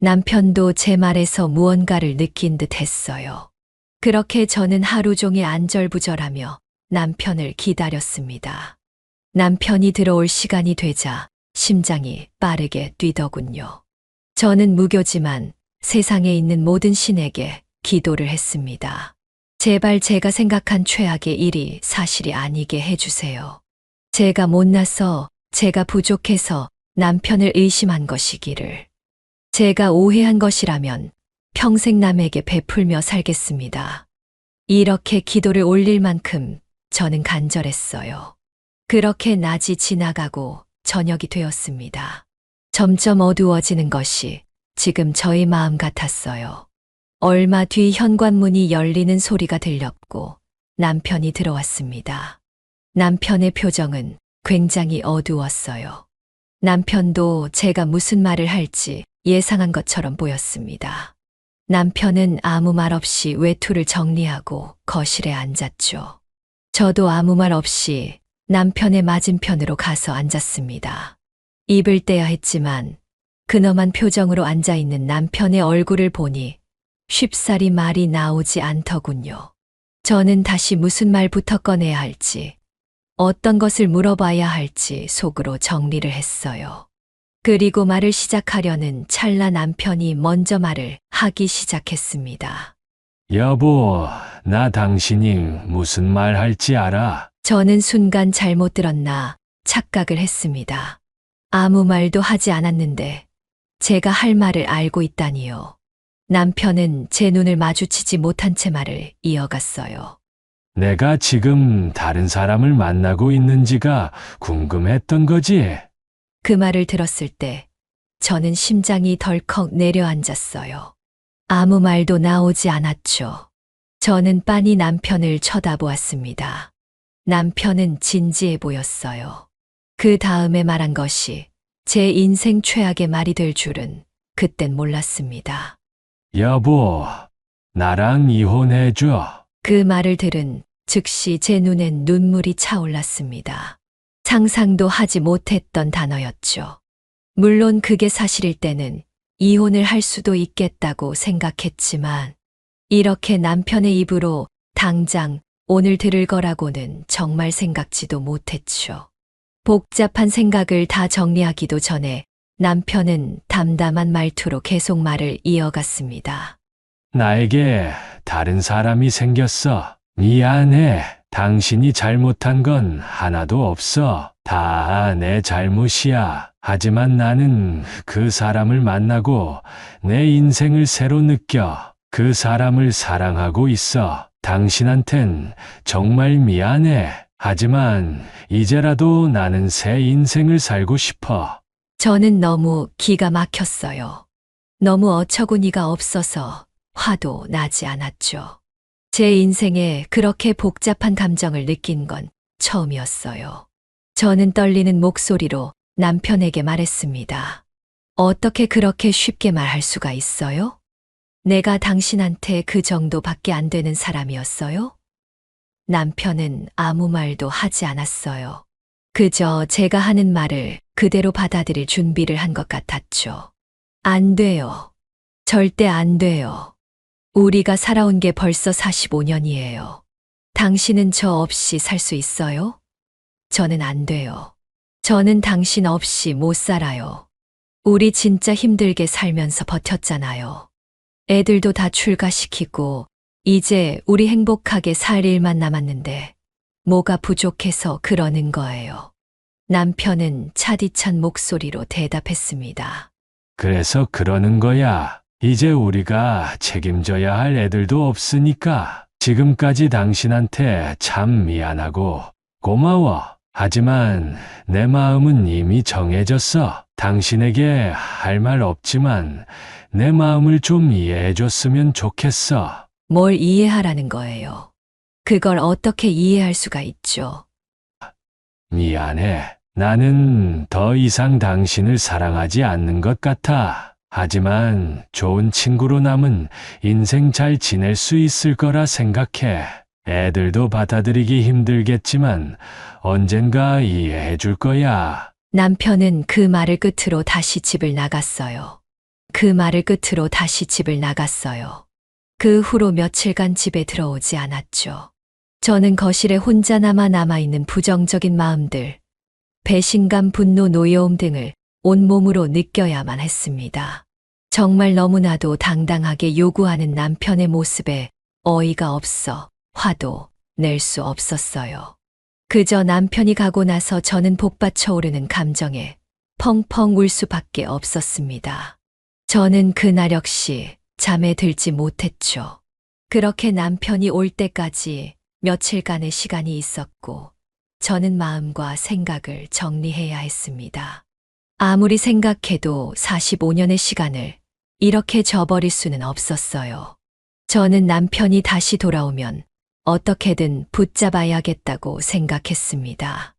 남편도 제 말에서 무언가를 느낀 듯 했어요. 그렇게 저는 하루 종일 안절부절하며 남편을 기다렸습니다. 남편이 들어올 시간이 되자 심장이 빠르게 뛰더군요. 저는 무교지만 세상에 있는 모든 신에게 기도를 했습니다. 제발 제가 생각한 최악의 일이 사실이 아니게 해주세요. 제가 못나서, 제가 부족해서 남편을 의심한 것이기를. 제가 오해한 것이라면 평생 남에게 베풀며 살겠습니다. 이렇게 기도를 올릴 만큼 저는 간절했어요. 그렇게 낮이 지나가고 저녁이 되었습니다. 점점 어두워지는 것이 지금 저의 마음 같았어요. 얼마 뒤 현관문이 열리는 소리가 들렸고 남편이 들어왔습니다. 남편의 표정은 굉장히 어두웠어요. 남편도 제가 무슨 말을 할지 예상한 것처럼 보였습니다. 남편은 아무 말 없이 외투를 정리하고 거실에 앉았죠. 저도 아무 말 없이 남편의 맞은편으로 가서 앉았습니다. 입을 떼야 했지만 근엄한 표정으로 앉아있는 남편의 얼굴을 보니 쉽사리 말이 나오지 않더군요. 저는 다시 무슨 말부터 꺼내야 할지, 어떤 것을 물어봐야 할지 속으로 정리를 했어요. 그리고 말을 시작하려는 찰나 남편이 먼저 말을 하기 시작했습니다. 여보, 나 당신이 무슨 말 할지 알아? 저는 순간 잘못 들었나 착각을 했습니다. 아무 말도 하지 않았는데 제가 할 말을 알고 있다니요. 남편은 제 눈을 마주치지 못한 채 말을 이어갔어요. 내가 지금 다른 사람을 만나고 있는지가 궁금했던 거지? 그 말을 들었을 때 저는 심장이 덜컥 내려앉았어요. 아무 말도 나오지 않았죠. 저는 빤히 남편을 쳐다보았습니다. 남편은 진지해 보였어요. 그 다음에 말한 것이 제 인생 최악의 말이 될 줄은 그땐 몰랐습니다. 여보, 나랑 이혼해줘. 그 말을 들은 즉시 제 눈엔 눈물이 차올랐습니다. 상상도 하지 못했던 단어였죠. 물론 그게 사실일 때는 이혼을 할 수도 있겠다고 생각했지만 이렇게 남편의 입으로 당장 오늘 들을 거라고는 정말 생각지도 못했죠. 복잡한 생각을 다 정리하기도 전에 남편은 담담한 말투로 계속 말을 이어갔습니다. 나에게 다른 사람이 생겼어. 미안해. 당신이 잘못한 건 하나도 없어. 다 내 잘못이야. 하지만 나는 그 사람을 만나고 내 인생을 새로 느껴. 그 사람을 사랑하고 있어. 당신한텐 정말 미안해. 하지만 이제라도 나는 새 인생을 살고 싶어. 저는 너무 기가 막혔어요. 너무 어처구니가 없어서 화도 나지 않았죠. 제 인생에 그렇게 복잡한 감정을 느낀 건 처음이었어요. 저는 떨리는 목소리로 남편에게 말했습니다. 어떻게 그렇게 쉽게 말할 수가 있어요? 내가 당신한테 그 정도밖에 안 되는 사람이었어요? 남편은 아무 말도 하지 않았어요. 그저 제가 하는 말을 그대로 받아들일 준비를 한 것 같았죠. 안 돼요. 절대 안 돼요. 우리가 살아온 게 벌써 45년이에요. 당신은 저 없이 살 수 있어요? 저는 안 돼요. 저는 당신 없이 못 살아요. 우리 진짜 힘들게 살면서 버텼잖아요. 애들도 다 출가시키고, 이제 우리 행복하게 살 일만 남았는데, 뭐가 부족해서 그러는 거예요. 남편은 차디찬 목소리로 대답했습니다. 그래서 그러는 거야. 이제 우리가 책임져야 할 애들도 없으니까 지금까지 당신한테 참 미안하고 고마워. 하지만 내 마음은 이미 정해졌어. 당신에게 할 말 없지만 내 마음을 좀 이해해 줬으면 좋겠어. 뭘 이해하라는 거예요. 그걸 어떻게 이해할 수가 있죠? 미안해. 나는 더 이상 당신을 사랑하지 않는 것 같아. 하지만 좋은 친구로 남은 인생 잘 지낼 수 있을 거라 생각해. 애들도 받아들이기 힘들겠지만 언젠가 이해해 줄 거야. 남편은 그 말을 끝으로 다시 집을 나갔어요. 그 말을 끝으로 다시 집을 나갔어요. 그 후로 며칠간 집에 들어오지 않았죠. 저는 거실에 혼자 남아있는 부정적인 마음들, 배신감, 분노, 노여움 등을 온몸으로 느껴야만 했습니다. 정말 너무나도 당당하게 요구하는 남편의 모습에 어이가 없어 화도 낼 수 없었어요. 그저 남편이 가고 나서 저는 복받쳐 오르는 감정에 펑펑 울 수밖에 없었습니다. 저는 그날 역시 잠에 들지 못했죠. 그렇게 남편이 올 때까지 며칠간의 시간이 있었고, 저는 마음과 생각을 정리해야 했습니다. 아무리 생각해도 45년의 시간을 이렇게 저버릴 수는 없었어요. 저는 남편이 다시 돌아오면 어떻게든 붙잡아야겠다고 생각했습니다.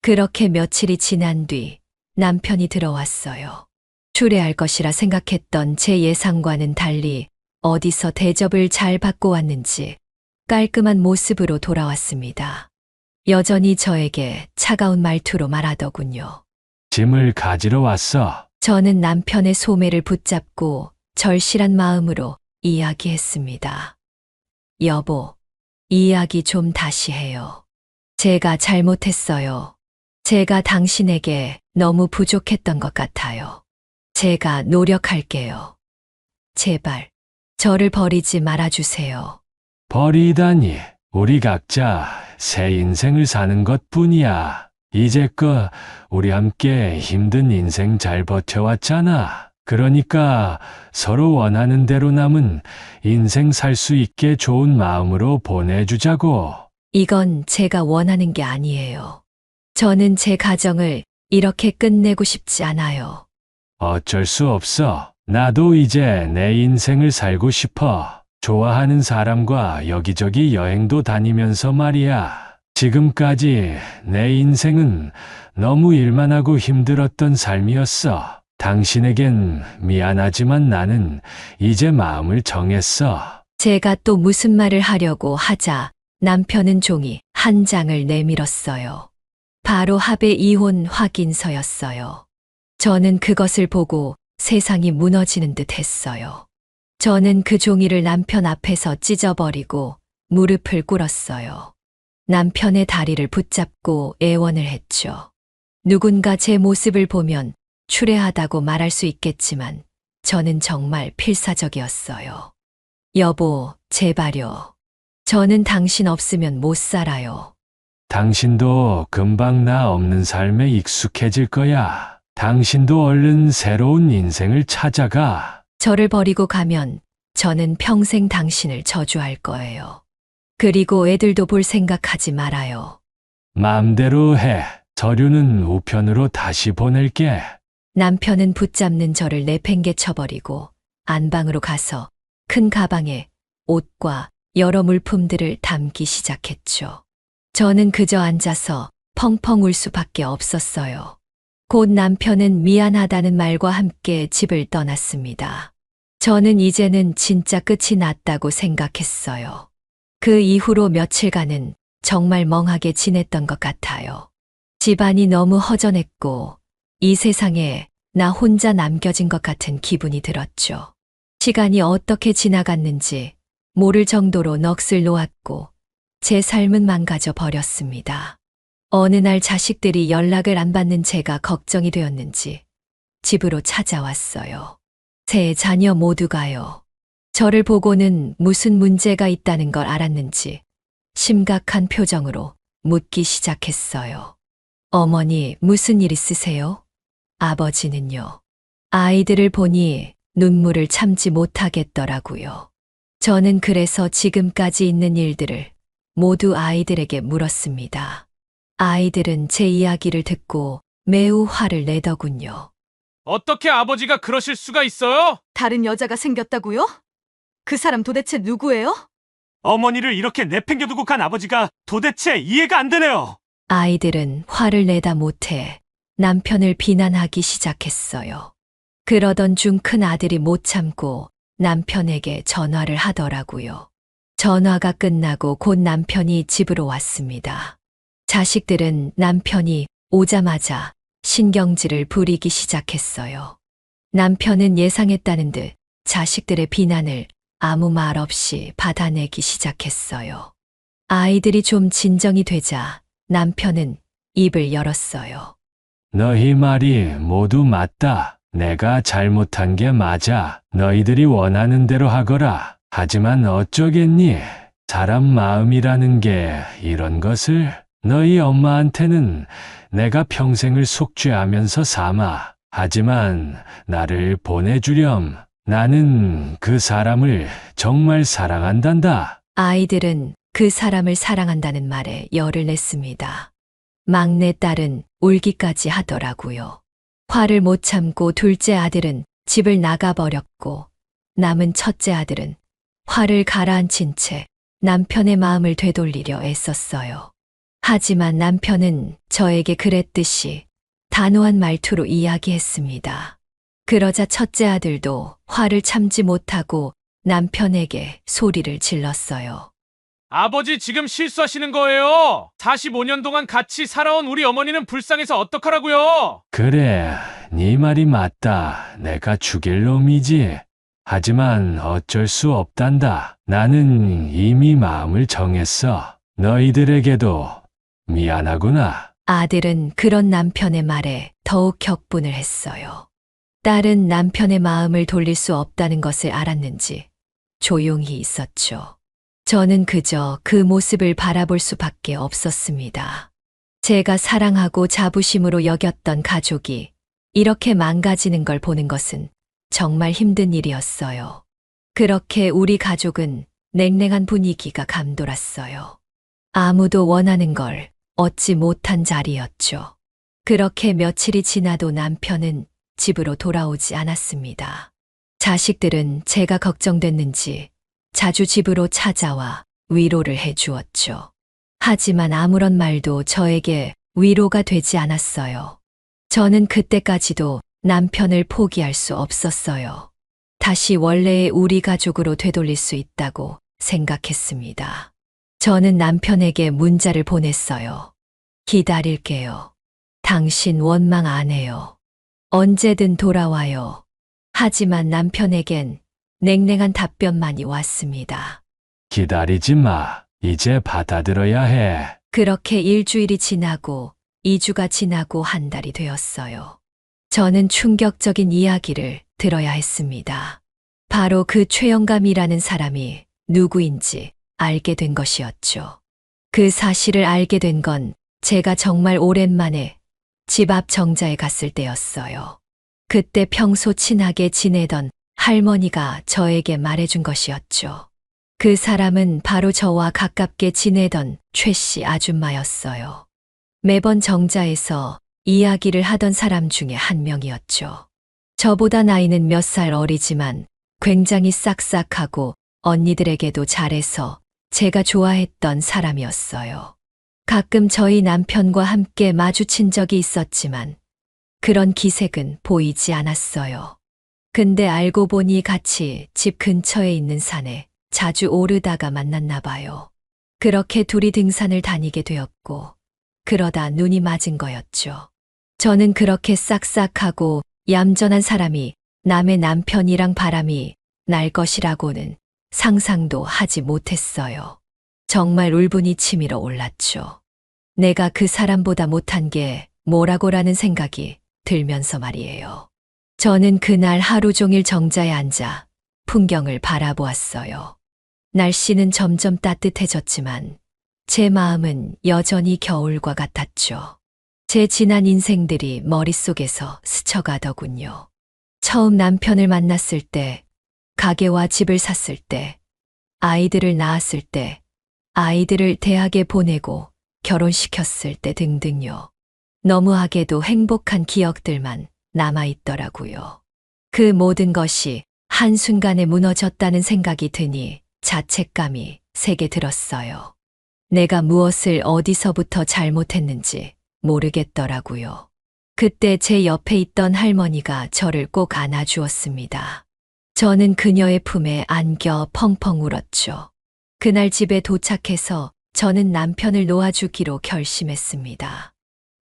그렇게 며칠이 지난 뒤 남편이 들어왔어요. 추레할 것이라 생각했던 제 예상과는 달리 어디서 대접을 잘 받고 왔는지 깔끔한 모습으로 돌아왔습니다. 여전히 저에게 차가운 말투로 말하더군요. 짐을 가지러 왔어. 저는 남편의 소매를 붙잡고 절실한 마음으로 이야기했습니다. 여보, 이야기 좀 다시 해요. 제가 잘못했어요. 제가 당신에게 너무 부족했던 것 같아요. 제가 노력할게요. 제발, 저를 버리지 말아주세요. 버리다니. 우리 각자 새 인생을 사는 것 뿐이야. 이제껏 우리 함께 힘든 인생 잘 버텨왔잖아. 그러니까 서로 원하는 대로 남은 인생 살 수 있게 좋은 마음으로 보내주자고. 이건 제가 원하는 게 아니에요. 저는 제 가정을 이렇게 끝내고 싶지 않아요. 어쩔 수 없어. 나도 이제 내 인생을 살고 싶어. 좋아하는 사람과 여기저기 여행도 다니면서 말이야. 지금까지 내 인생은 너무 일만 하고 힘들었던 삶이었어. 당신에겐 미안하지만 나는 이제 마음을 정했어. 제가 또 무슨 말을 하려고 하자 남편은 종이 한 장을 내밀었어요. 바로 합의 이혼 확인서였어요. 저는 그것을 보고 세상이 무너지는 듯 했어요. 저는 그 종이를 남편 앞에서 찢어버리고 무릎을 꿇었어요. 남편의 다리를 붙잡고 애원을 했죠. 누군가 제 모습을 보면 추레하다고 말할 수 있겠지만 저는 정말 필사적이었어요. 여보, 제발요. 저는 당신 없으면 못 살아요. 당신도 금방 나 없는 삶에 익숙해질 거야. 당신도 얼른 새로운 인생을 찾아가. 저를 버리고 가면 저는 평생 당신을 저주할 거예요. 그리고 애들도 볼 생각하지 말아요. 마음대로 해. 서류는 우편으로 다시 보낼게. 남편은 붙잡는 저를 내팽개쳐버리고 안방으로 가서 큰 가방에 옷과 여러 물품들을 담기 시작했죠. 저는 그저 앉아서 펑펑 울 수밖에 없었어요. 곧 남편은 미안하다는 말과 함께 집을 떠났습니다. 저는 이제는 진짜 끝이 났다고 생각했어요. 그 이후로 며칠간은 정말 멍하게 지냈던 것 같아요. 집안이 너무 허전했고 이 세상에 나 혼자 남겨진 것 같은 기분이 들었죠. 시간이 어떻게 지나갔는지 모를 정도로 넋을 놓았고 제 삶은 망가져 버렸습니다. 어느 날 자식들이 연락을 안 받는 제가 걱정이 되었는지 집으로 찾아왔어요. 세 자녀 모두가요. 저를 보고는 무슨 문제가 있다는 걸 알았는지 심각한 표정으로 묻기 시작했어요. 어머니, 무슨 일 있으세요? 아버지는요. 아이들을 보니 눈물을 참지 못하겠더라고요. 저는 그래서 지금까지 있는 일들을 모두 아이들에게 물었습니다. 아이들은 제 이야기를 듣고 매우 화를 내더군요. 어떻게 아버지가 그러실 수가 있어요? 다른 여자가 생겼다고요? 그 사람 도대체 누구예요? 어머니를 이렇게 내팽겨두고 간 아버지가 도대체 이해가 안 되네요. 아이들은 화를 내다 못해 남편을 비난하기 시작했어요. 그러던 중 큰 아들이 못 참고 남편에게 전화를 하더라고요. 전화가 끝나고 곧 남편이 집으로 왔습니다. 자식들은 남편이 오자마자 신경질을 부리기 시작했어요. 남편은 예상했다는 듯 자식들의 비난을 아무 말 없이 받아내기 시작했어요. 아이들이 좀 진정이 되자 남편은 입을 열었어요. 너희 말이 모두 맞다. 내가 잘못한 게 맞아. 너희들이 원하는 대로 하거라. 하지만 어쩌겠니? 사람 마음이라는 게 이런 것을 너희 엄마한테는 내가 평생을 속죄하면서 삼아. 하지만 나를 보내주렴. 나는 그 사람을 정말 사랑한단다. 아이들은 그 사람을 사랑한다는 말에 열을 냈습니다. 막내 딸은 울기까지 하더라고요. 화를 못 참고 둘째 아들은 집을 나가버렸고 남은 첫째 아들은 화를 가라앉힌 채 남편의 마음을 되돌리려 애썼어요. 하지만 남편은 저에게 그랬듯이 단호한 말투로 이야기했습니다. 그러자 첫째 아들도 화를 참지 못하고 남편에게 소리를 질렀어요. 아버지 지금 실수하시는 거예요. 45년 동안 같이 살아온 우리 어머니는 불쌍해서 어떡하라고요? 그래, 네 말이 맞다. 내가 죽일 놈이지. 하지만 어쩔 수 없단다. 나는 이미 마음을 정했어. 너희들에게도 미안하구나. 아들은 그런 남편의 말에 더욱 격분을 했어요. 딸은 남편의 마음을 돌릴 수 없다는 것을 알았는지 조용히 있었죠. 저는 그저 그 모습을 바라볼 수밖에 없었습니다. 제가 사랑하고 자부심으로 여겼던 가족이 이렇게 망가지는 걸 보는 것은 정말 힘든 일이었어요. 그렇게 우리 가족은 냉랭한 분위기가 감돌았어요. 아무도 원하는 걸 얻지 못한 자리였죠. 그렇게 며칠이 지나도 남편은 집으로 돌아오지 않았습니다. 자식들은 제가 걱정됐는지 자주 집으로 찾아와 위로를 해주었죠. 하지만 아무런 말도 저에게 위로가 되지 않았어요. 저는 그때까지도 남편을 포기할 수 없었어요. 다시 원래의 우리 가족으로 되돌릴 수 있다고 생각했습니다. 저는 남편에게 문자를 보냈어요. 기다릴게요. 당신 원망 안 해요. 언제든 돌아와요. 하지만 남편에겐 냉랭한 답변만이 왔습니다. 기다리지 마. 이제 받아들여야 해. 그렇게 일주일이 지나고 2주가 지나고 한 달이 되었어요. 저는 충격적인 이야기를 들어야 했습니다. 바로 그 최영감이라는 사람이 누구인지 알게 된 것이었죠. 그 사실을 알게 된 건 제가 정말 오랜만에 집 앞 정자에 갔을 때였어요. 그때 평소 친하게 지내던 할머니가 저에게 말해준 것이었죠. 그 사람은 바로 저와 가깝게 지내던 최 씨 아줌마였어요. 매번 정자에서 이야기를 하던 사람 중에 한 명이었죠. 저보다 나이는 몇 살 어리지만 굉장히 싹싹하고 언니들에게도 잘해서 제가 좋아했던 사람이었어요. 가끔 저희 남편과 함께 마주친 적이 있었지만 그런 기색은 보이지 않았어요. 근데 알고 보니 같이 집 근처에 있는 산에 자주 오르다가 만났나 봐요. 그렇게 둘이 등산을 다니게 되었고 그러다 눈이 맞은 거였죠. 저는 그렇게 싹싹하고 얌전한 사람이 남의 남편이랑 바람이 날 것이라고는 상상도 하지 못했어요. 정말 울분이 치밀어 올랐죠. 내가 그 사람보다 못한 게 뭐라고라는 생각이 들면서 말이에요. 저는 그날 하루 종일 정자에 앉아 풍경을 바라보았어요. 날씨는 점점 따뜻해졌지만 제 마음은 여전히 겨울과 같았죠. 제 지난 인생들이 머릿속에서 스쳐가더군요. 처음 남편을 만났을 때, 가게와 집을 샀을 때, 아이들을 낳았을 때, 아이들을 대학에 보내고 결혼시켰을 때 등등요. 너무하게도 행복한 기억들만 남아있더라고요. 그 모든 것이 한순간에 무너졌다는 생각이 드니 자책감이 세게 들었어요. 내가 무엇을 어디서부터 잘못했는지 모르겠더라고요. 그때 제 옆에 있던 할머니가 저를 꼭 안아주었습니다. 저는 그녀의 품에 안겨 펑펑 울었죠. 그날 집에 도착해서 저는 남편을 놓아주기로 결심했습니다.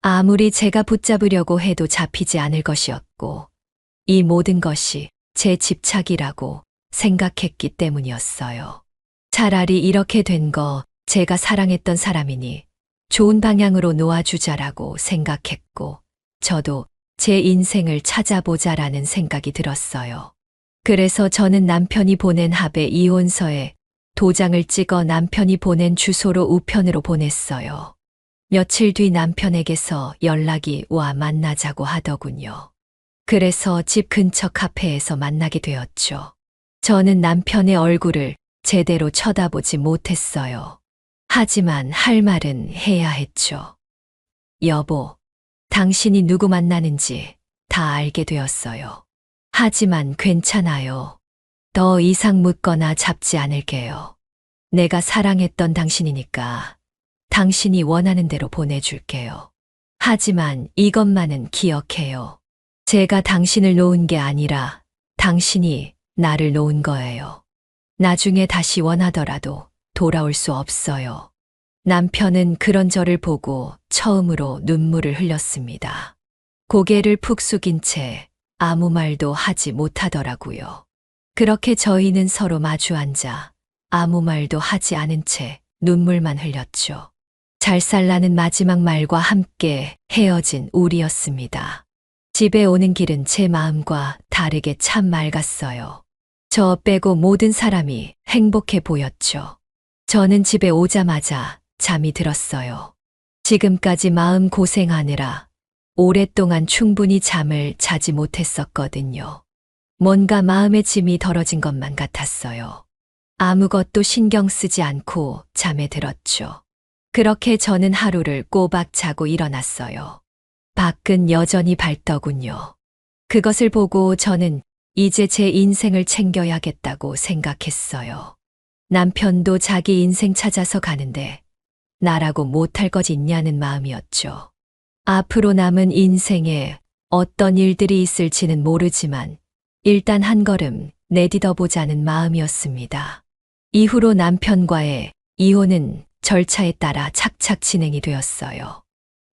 아무리 제가 붙잡으려고 해도 잡히지 않을 것이었고, 이 모든 것이 제 집착이라고 생각했기 때문이었어요. 차라리 이렇게 된 거 제가 사랑했던 사람이니 좋은 방향으로 놓아주자라고 생각했고, 저도 제 인생을 찾아보자라는 생각이 들었어요. 그래서 저는 남편이 보낸 합의 이혼서에 도장을 찍어 남편이 보낸 주소로 우편으로 보냈어요. 며칠 뒤 남편에게서 연락이 와 만나자고 하더군요. 그래서 집 근처 카페에서 만나게 되었죠. 저는 남편의 얼굴을 제대로 쳐다보지 못했어요. 하지만 할 말은 해야 했죠. 여보, 당신이 누구 만나는지 다 알게 되었어요. 하지만 괜찮아요. 더 이상 묻거나 잡지 않을게요. 내가 사랑했던 당신이니까 당신이 원하는 대로 보내줄게요. 하지만 이것만은 기억해요. 제가 당신을 놓은 게 아니라 당신이 나를 놓은 거예요. 나중에 다시 원하더라도 돌아올 수 없어요. 남편은 그런 저를 보고 처음으로 눈물을 흘렸습니다. 고개를 푹 숙인 채 아무 말도 하지 못하더라고요. 그렇게 저희는 서로 마주 앉아 아무 말도 하지 않은 채 눈물만 흘렸죠. 잘 살라는 마지막 말과 함께 헤어진 우리였습니다. 집에 오는 길은 제 마음과 다르게 참 맑았어요. 저 빼고 모든 사람이 행복해 보였죠. 저는 집에 오자마자 잠이 들었어요. 지금까지 마음 고생하느라 오랫동안 충분히 잠을 자지 못했었거든요. 뭔가 마음의 짐이 덜어진 것만 같았어요. 아무것도 신경 쓰지 않고 잠에 들었죠. 그렇게 저는 하루를 꼬박 자고 일어났어요. 밖은 여전히 밝더군요. 그것을 보고 저는 이제 제 인생을 챙겨야겠다고 생각했어요. 남편도 자기 인생 찾아서 가는데 나라고 못할 것 있냐는 마음이었죠. 앞으로 남은 인생에 어떤 일들이 있을지는 모르지만 일단 한 걸음 내딛어보자는 마음이었습니다. 이후로 남편과의 이혼은 절차에 따라 착착 진행이 되었어요.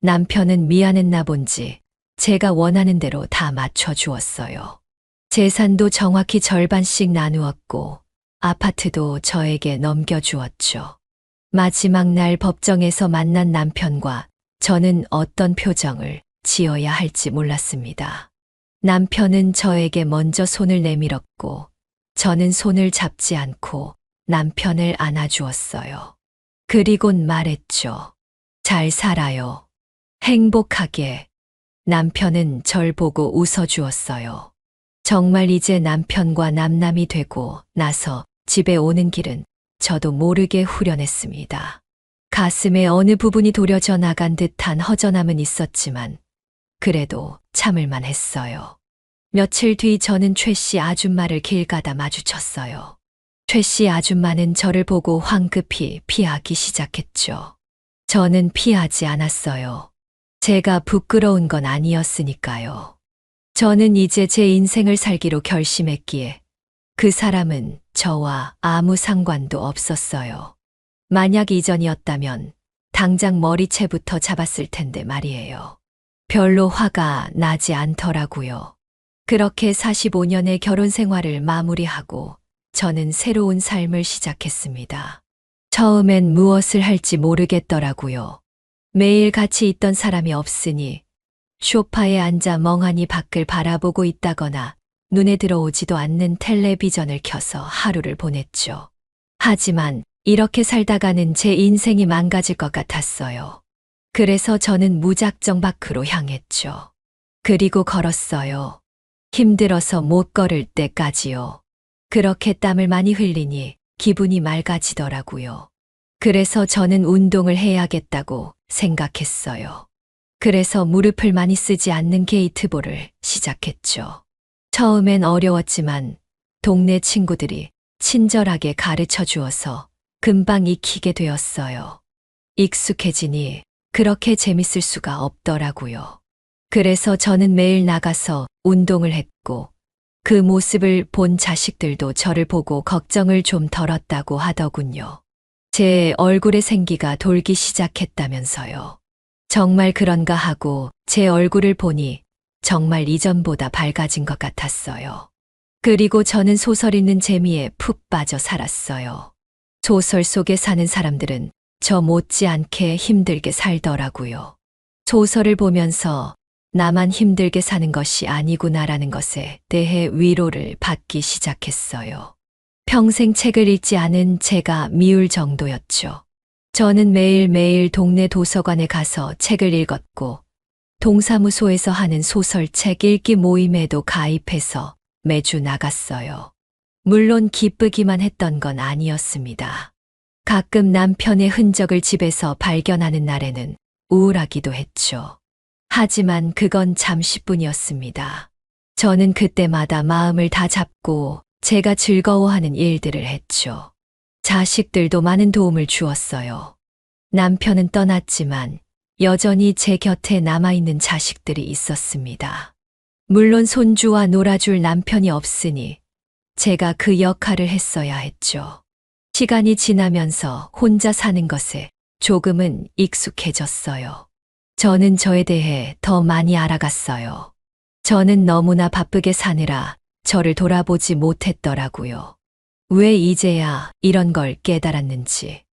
남편은 미안했나 본지 제가 원하는 대로 다 맞춰주었어요. 재산도 정확히 절반씩 나누었고 아파트도 저에게 넘겨주었죠. 마지막 날 법정에서 만난 남편과 저는 어떤 표정을 지어야 할지 몰랐습니다. 남편은 저에게 먼저 손을 내밀었고 저는 손을 잡지 않고 남편을 안아주었어요. 그리곤 말했죠. 잘 살아요. 행복하게. 남편은 절 보고 웃어주었어요. 정말 이제 남편과 남남이 되고 나서 집에 오는 길은 저도 모르게 후련했습니다. 가슴에 어느 부분이 도려져 나간 듯한 허전함은 있었지만 그래도 참을만 했어요. 며칠 뒤 저는 최 씨 아줌마를 길 가다 마주쳤어요. 최 씨 아줌마는 저를 보고 황급히 피하기 시작했죠. 저는 피하지 않았어요. 제가 부끄러운 건 아니었으니까요. 저는 이제 제 인생을 살기로 결심했기에 그 사람은 저와 아무 상관도 없었어요. 만약 이전이었다면 당장 머리채부터 잡았을 텐데 말이에요. 별로 화가 나지 않더라고요. 그렇게 45년의 결혼 생활을 마무리하고 저는 새로운 삶을 시작했습니다. 처음엔 무엇을 할지 모르겠더라고요. 매일 같이 있던 사람이 없으니 소파에 앉아 멍하니 밖을 바라보고 있다거나 눈에 들어오지도 않는 텔레비전을 켜서 하루를 보냈죠. 하지만 이렇게 살다가는 제 인생이 망가질 것 같았어요. 그래서 저는 무작정 밖으로 향했죠. 그리고 걸었어요. 힘들어서 못 걸을 때까지요. 그렇게 땀을 많이 흘리니 기분이 맑아지더라고요. 그래서 저는 운동을 해야겠다고 생각했어요. 그래서 무릎을 많이 쓰지 않는 게이트볼을 시작했죠. 처음엔 어려웠지만 동네 친구들이 친절하게 가르쳐 주어서 금방 익히게 되었어요. 익숙해지니 그렇게 재밌을 수가 없더라고요. 그래서 저는 매일 나가서 운동을 했고 그 모습을 본 자식들도 저를 보고 걱정을 좀 덜었다고 하더군요. 제 얼굴에 생기가 돌기 시작했다면서요. 정말 그런가 하고 제 얼굴을 보니 정말 이전보다 밝아진 것 같았어요. 그리고 저는 소설 읽는 재미에 푹 빠져 살았어요. 소설 속에 사는 사람들은 저 못지않게 힘들게 살더라고요. 소설을 보면서 나만 힘들게 사는 것이 아니구나라는 것에 대해 위로를 받기 시작했어요. 평생 책을 읽지 않은 제가 미울 정도였죠. 저는 매일매일 동네 도서관에 가서 책을 읽었고 동사무소에서 하는 소설책 읽기 모임에도 가입해서 매주 나갔어요. 물론 기쁘기만 했던 건 아니었습니다. 가끔 남편의 흔적을 집에서 발견하는 날에는 우울하기도 했죠. 하지만 그건 잠시뿐이었습니다. 저는 그때마다 마음을 다 잡고 제가 즐거워하는 일들을 했죠. 자식들도 많은 도움을 주었어요. 남편은 떠났지만 여전히 제 곁에 남아있는 자식들이 있었습니다. 물론 손주와 놀아줄 남편이 없으니 제가 그 역할을 했어야 했죠. 시간이 지나면서 혼자 사는 것에 조금은 익숙해졌어요. 저는 저에 대해 더 많이 알아갔어요. 저는 너무나 바쁘게 사느라 저를 돌아보지 못했더라고요. 왜 이제야 이런 걸 깨달았는지.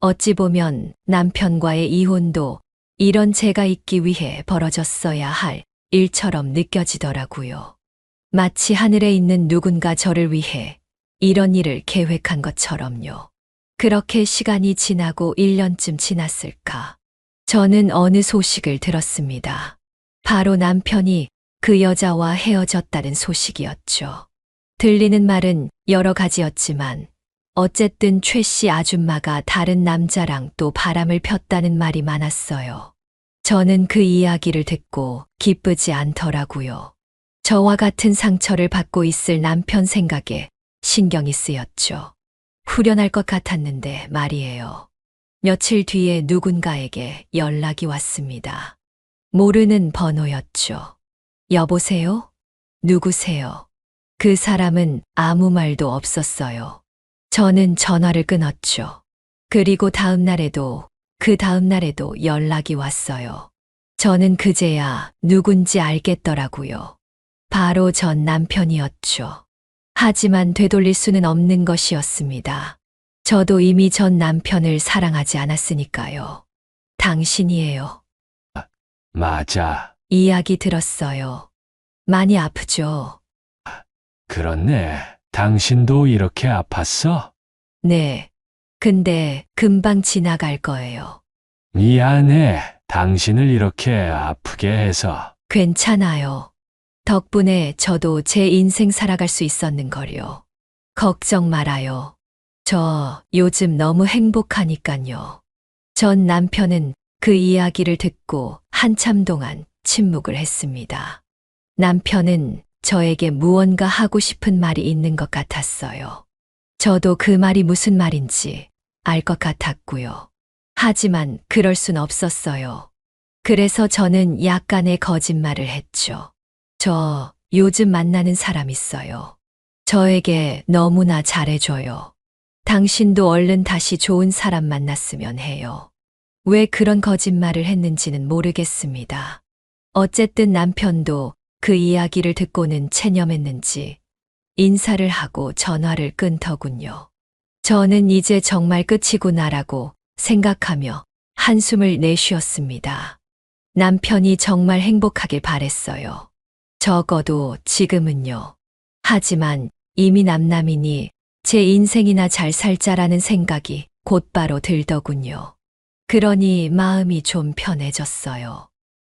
어찌 보면 남편과의 이혼도 이런 제가 있기 위해 벌어졌어야 할 일처럼 느껴지더라고요. 마치 하늘에 있는 누군가 저를 위해 이런 일을 계획한 것처럼요. 그렇게 시간이 지나고 1년쯤 지났을까. 저는 어느 소식을 들었습니다. 바로 남편이 그 여자와 헤어졌다는 소식이었죠. 들리는 말은 여러 가지였지만 어쨌든 최 씨 아줌마가 다른 남자랑 또 바람을 폈다는 말이 많았어요. 저는 그 이야기를 듣고 기쁘지 않더라고요. 저와 같은 상처를 받고 있을 남편 생각에 신경이 쓰였죠. 후련할 것 같았는데 말이에요. 며칠 뒤에 누군가에게 연락이 왔습니다. 모르는 번호였죠. 여보세요? 누구세요? 그 사람은 아무 말도 없었어요. 저는 전화를 끊었죠. 그리고 그 다음 날에도 연락이 왔어요. 저는 그제야 누군지 알겠더라고요. 바로 전 남편이었죠. 하지만 되돌릴 수는 없는 것이었습니다. 저도 이미 전 남편을 사랑하지 않았으니까요. 당신이에요. 맞아. 이야기 들었어요. 많이 아프죠? 그렇네. 당신도 이렇게 아팠어? 네. 근데 금방 지나갈 거예요. 미안해. 당신을 이렇게 아프게 해서. 괜찮아요. 덕분에 저도 제 인생 살아갈 수 있었는걸요. 걱정 말아요. 저 요즘 너무 행복하니깐요. 전 남편은 그 이야기를 듣고 한참 동안 침묵을 했습니다. 남편은 저에게 무언가 하고 싶은 말이 있는 것 같았어요. 저도 그 말이 무슨 말인지 알 것 같았고요. 하지만 그럴 순 없었어요. 그래서 저는 약간의 거짓말을 했죠. 저 요즘 만나는 사람 있어요. 저에게 너무나 잘해줘요. 당신도 얼른 다시 좋은 사람 만났으면 해요. 왜 그런 거짓말을 했는지는 모르겠습니다. 어쨌든 남편도 그 이야기를 듣고는 체념했는지 인사를 하고 전화를 끊더군요. 저는 이제 정말 끝이구나라고 생각하며 한숨을 내쉬었습니다. 남편이 정말 행복하길 바랬어요. 적어도 지금은요. 하지만 이미 남남이니 제 인생이나 잘 살자라는 생각이 곧바로 들더군요. 그러니 마음이 좀 편해졌어요.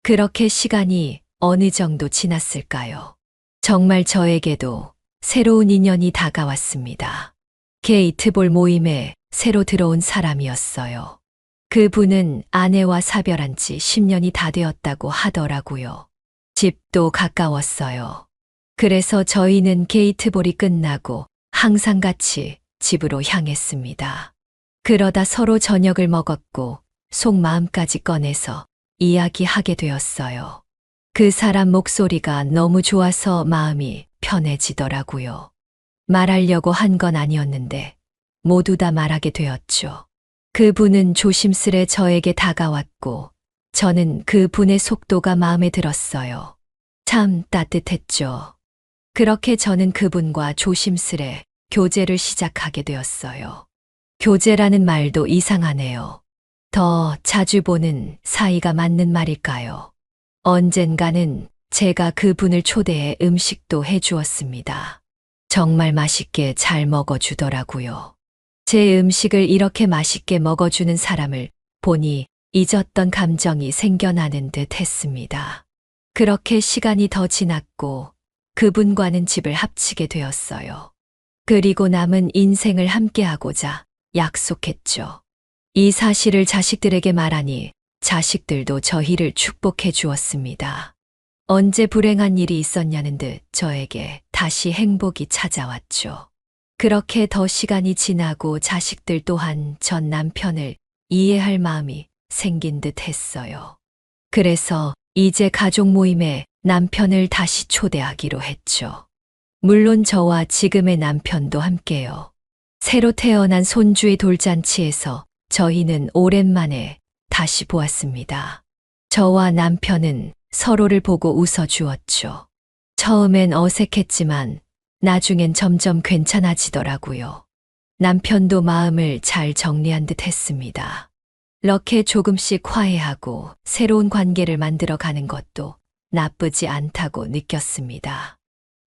그렇게 시간이 어느 정도 지났을까요? 정말 저에게도 새로운 인연이 다가왔습니다. 게이트볼 모임에 새로 들어온 사람이었어요. 그분은 아내와 사별한 지 10년이 다 되었다고 하더라고요. 집도 가까웠어요. 그래서 저희는 게이트볼이 끝나고 항상 같이 집으로 향했습니다. 그러다 서로 저녁을 먹었고 속마음까지 꺼내서 이야기하게 되었어요. 그 사람 목소리가 너무 좋아서 마음이 편해지더라고요. 말하려고 한 건 아니었는데 모두 다 말하게 되었죠. 그분은 조심스레 저에게 다가왔고 저는 그분의 속도가 마음에 들었어요. 참 따뜻했죠. 그렇게 저는 그분과 조심스레 교제를 시작하게 되었어요. 교제라는 말도 이상하네요. 더 자주 보는 사이가 맞는 말일까요? 언젠가는 제가 그분을 초대해 음식도 해주었습니다. 정말 맛있게 잘 먹어주더라고요. 제 음식을 이렇게 맛있게 먹어주는 사람을 보니 잊었던 감정이 생겨나는 듯 했습니다. 그렇게 시간이 더 지났고 그분과는 집을 합치게 되었어요. 그리고 남은 인생을 함께하고자 약속했죠. 이 사실을 자식들에게 말하니 자식들도 저희를 축복해 주었습니다. 언제 불행한 일이 있었냐는 듯 저에게 다시 행복이 찾아왔죠. 그렇게 더 시간이 지나고 자식들 또한 전 남편을 이해할 마음이 생긴 듯 했어요. 그래서 이제 가족 모임에 남편을 다시 초대하기로 했죠. 물론 저와 지금의 남편도 함께요. 새로 태어난 손주의 돌잔치에서 저희는 오랜만에 다시 보았습니다. 저와 남편은 서로를 보고 웃어주었죠. 처음엔 어색했지만 나중엔 점점 괜찮아지더라고요. 남편도 마음을 잘 정리한 듯 했습니다. 이렇게 조금씩 화해하고 새로운 관계를 만들어 가는 것도 나쁘지 않다고 느꼈습니다.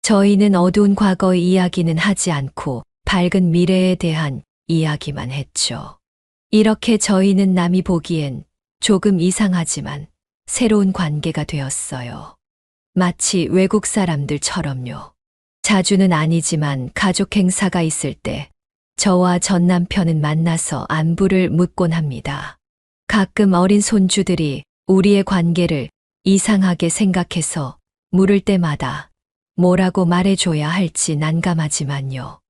저희는 어두운 과거의 이야기는 하지 않고 밝은 미래에 대한 이야기만 했죠. 이렇게 저희는 남이 보기엔 조금 이상하지만 새로운 관계가 되었어요. 마치 외국 사람들처럼요. 자주는 아니지만 가족 행사가 있을 때 저와 전 남편은 만나서 안부를 묻곤 합니다. 가끔 어린 손주들이 우리의 관계를 이상하게 생각해서 물을 때마다 뭐라고 말해줘야 할지 난감하지만요.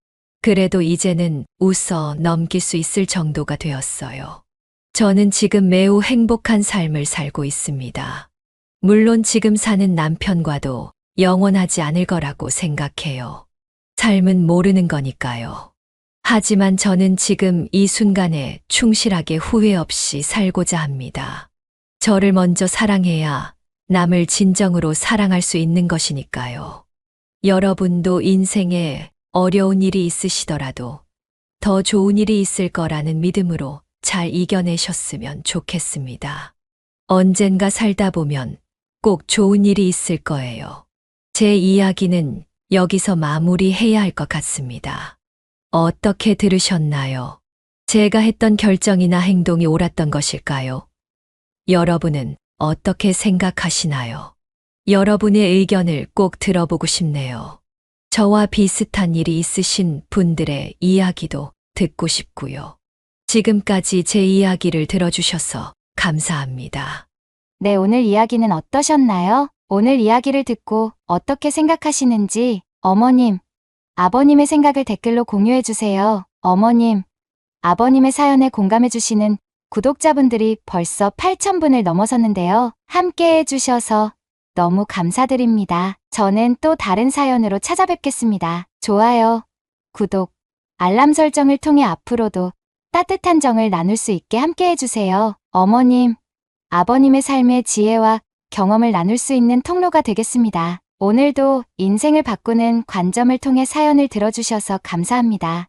그래도 이제는 웃어 넘길 수 있을 정도가 되었어요. 저는 지금 매우 행복한 삶을 살고 있습니다. 물론 지금 사는 남편과도 영원하지 않을 거라고 생각해요. 삶은 모르는 거니까요. 하지만 저는 지금 이 순간에 충실하게 후회 없이 살고자 합니다. 저를 먼저 사랑해야 남을 진정으로 사랑할 수 있는 것이니까요. 여러분도 인생에 어려운 일이 있으시더라도 더 좋은 일이 있을 거라는 믿음으로 잘 이겨내셨으면 좋겠습니다. 언젠가 살다 보면 꼭 좋은 일이 있을 거예요. 제 이야기는 여기서 마무리해야 할 것 같습니다. 어떻게 들으셨나요? 제가 했던 결정이나 행동이 옳았던 것일까요? 여러분은 어떻게 생각하시나요? 여러분의 의견을 꼭 들어보고 싶네요. 저와 비슷한 일이 있으신 분들의 이야기도 듣고 싶고요. 지금까지 제 이야기를 들어주셔서 감사합니다. 네, 오늘 이야기는 어떠셨나요? 오늘 이야기를 듣고 어떻게 생각하시는지 어머님, 아버님의 생각을 댓글로 공유해주세요. 어머님, 아버님의 사연에 공감해주시는 구독자분들이 벌써 8,000분을 넘어섰는데요. 함께 해주셔서 너무 감사드립니다. 저는 또 다른 사연으로 찾아뵙겠습니다. 좋아요, 구독, 알람 설정을 통해 앞으로도 따뜻한 정을 나눌 수 있게 함께 해주세요. 어머님, 아버님의 삶의 지혜와 경험을 나눌 수 있는 통로가 되겠습니다. 오늘도 인생을 바꾸는 관점을 통해 사연을 들어주셔서 감사합니다.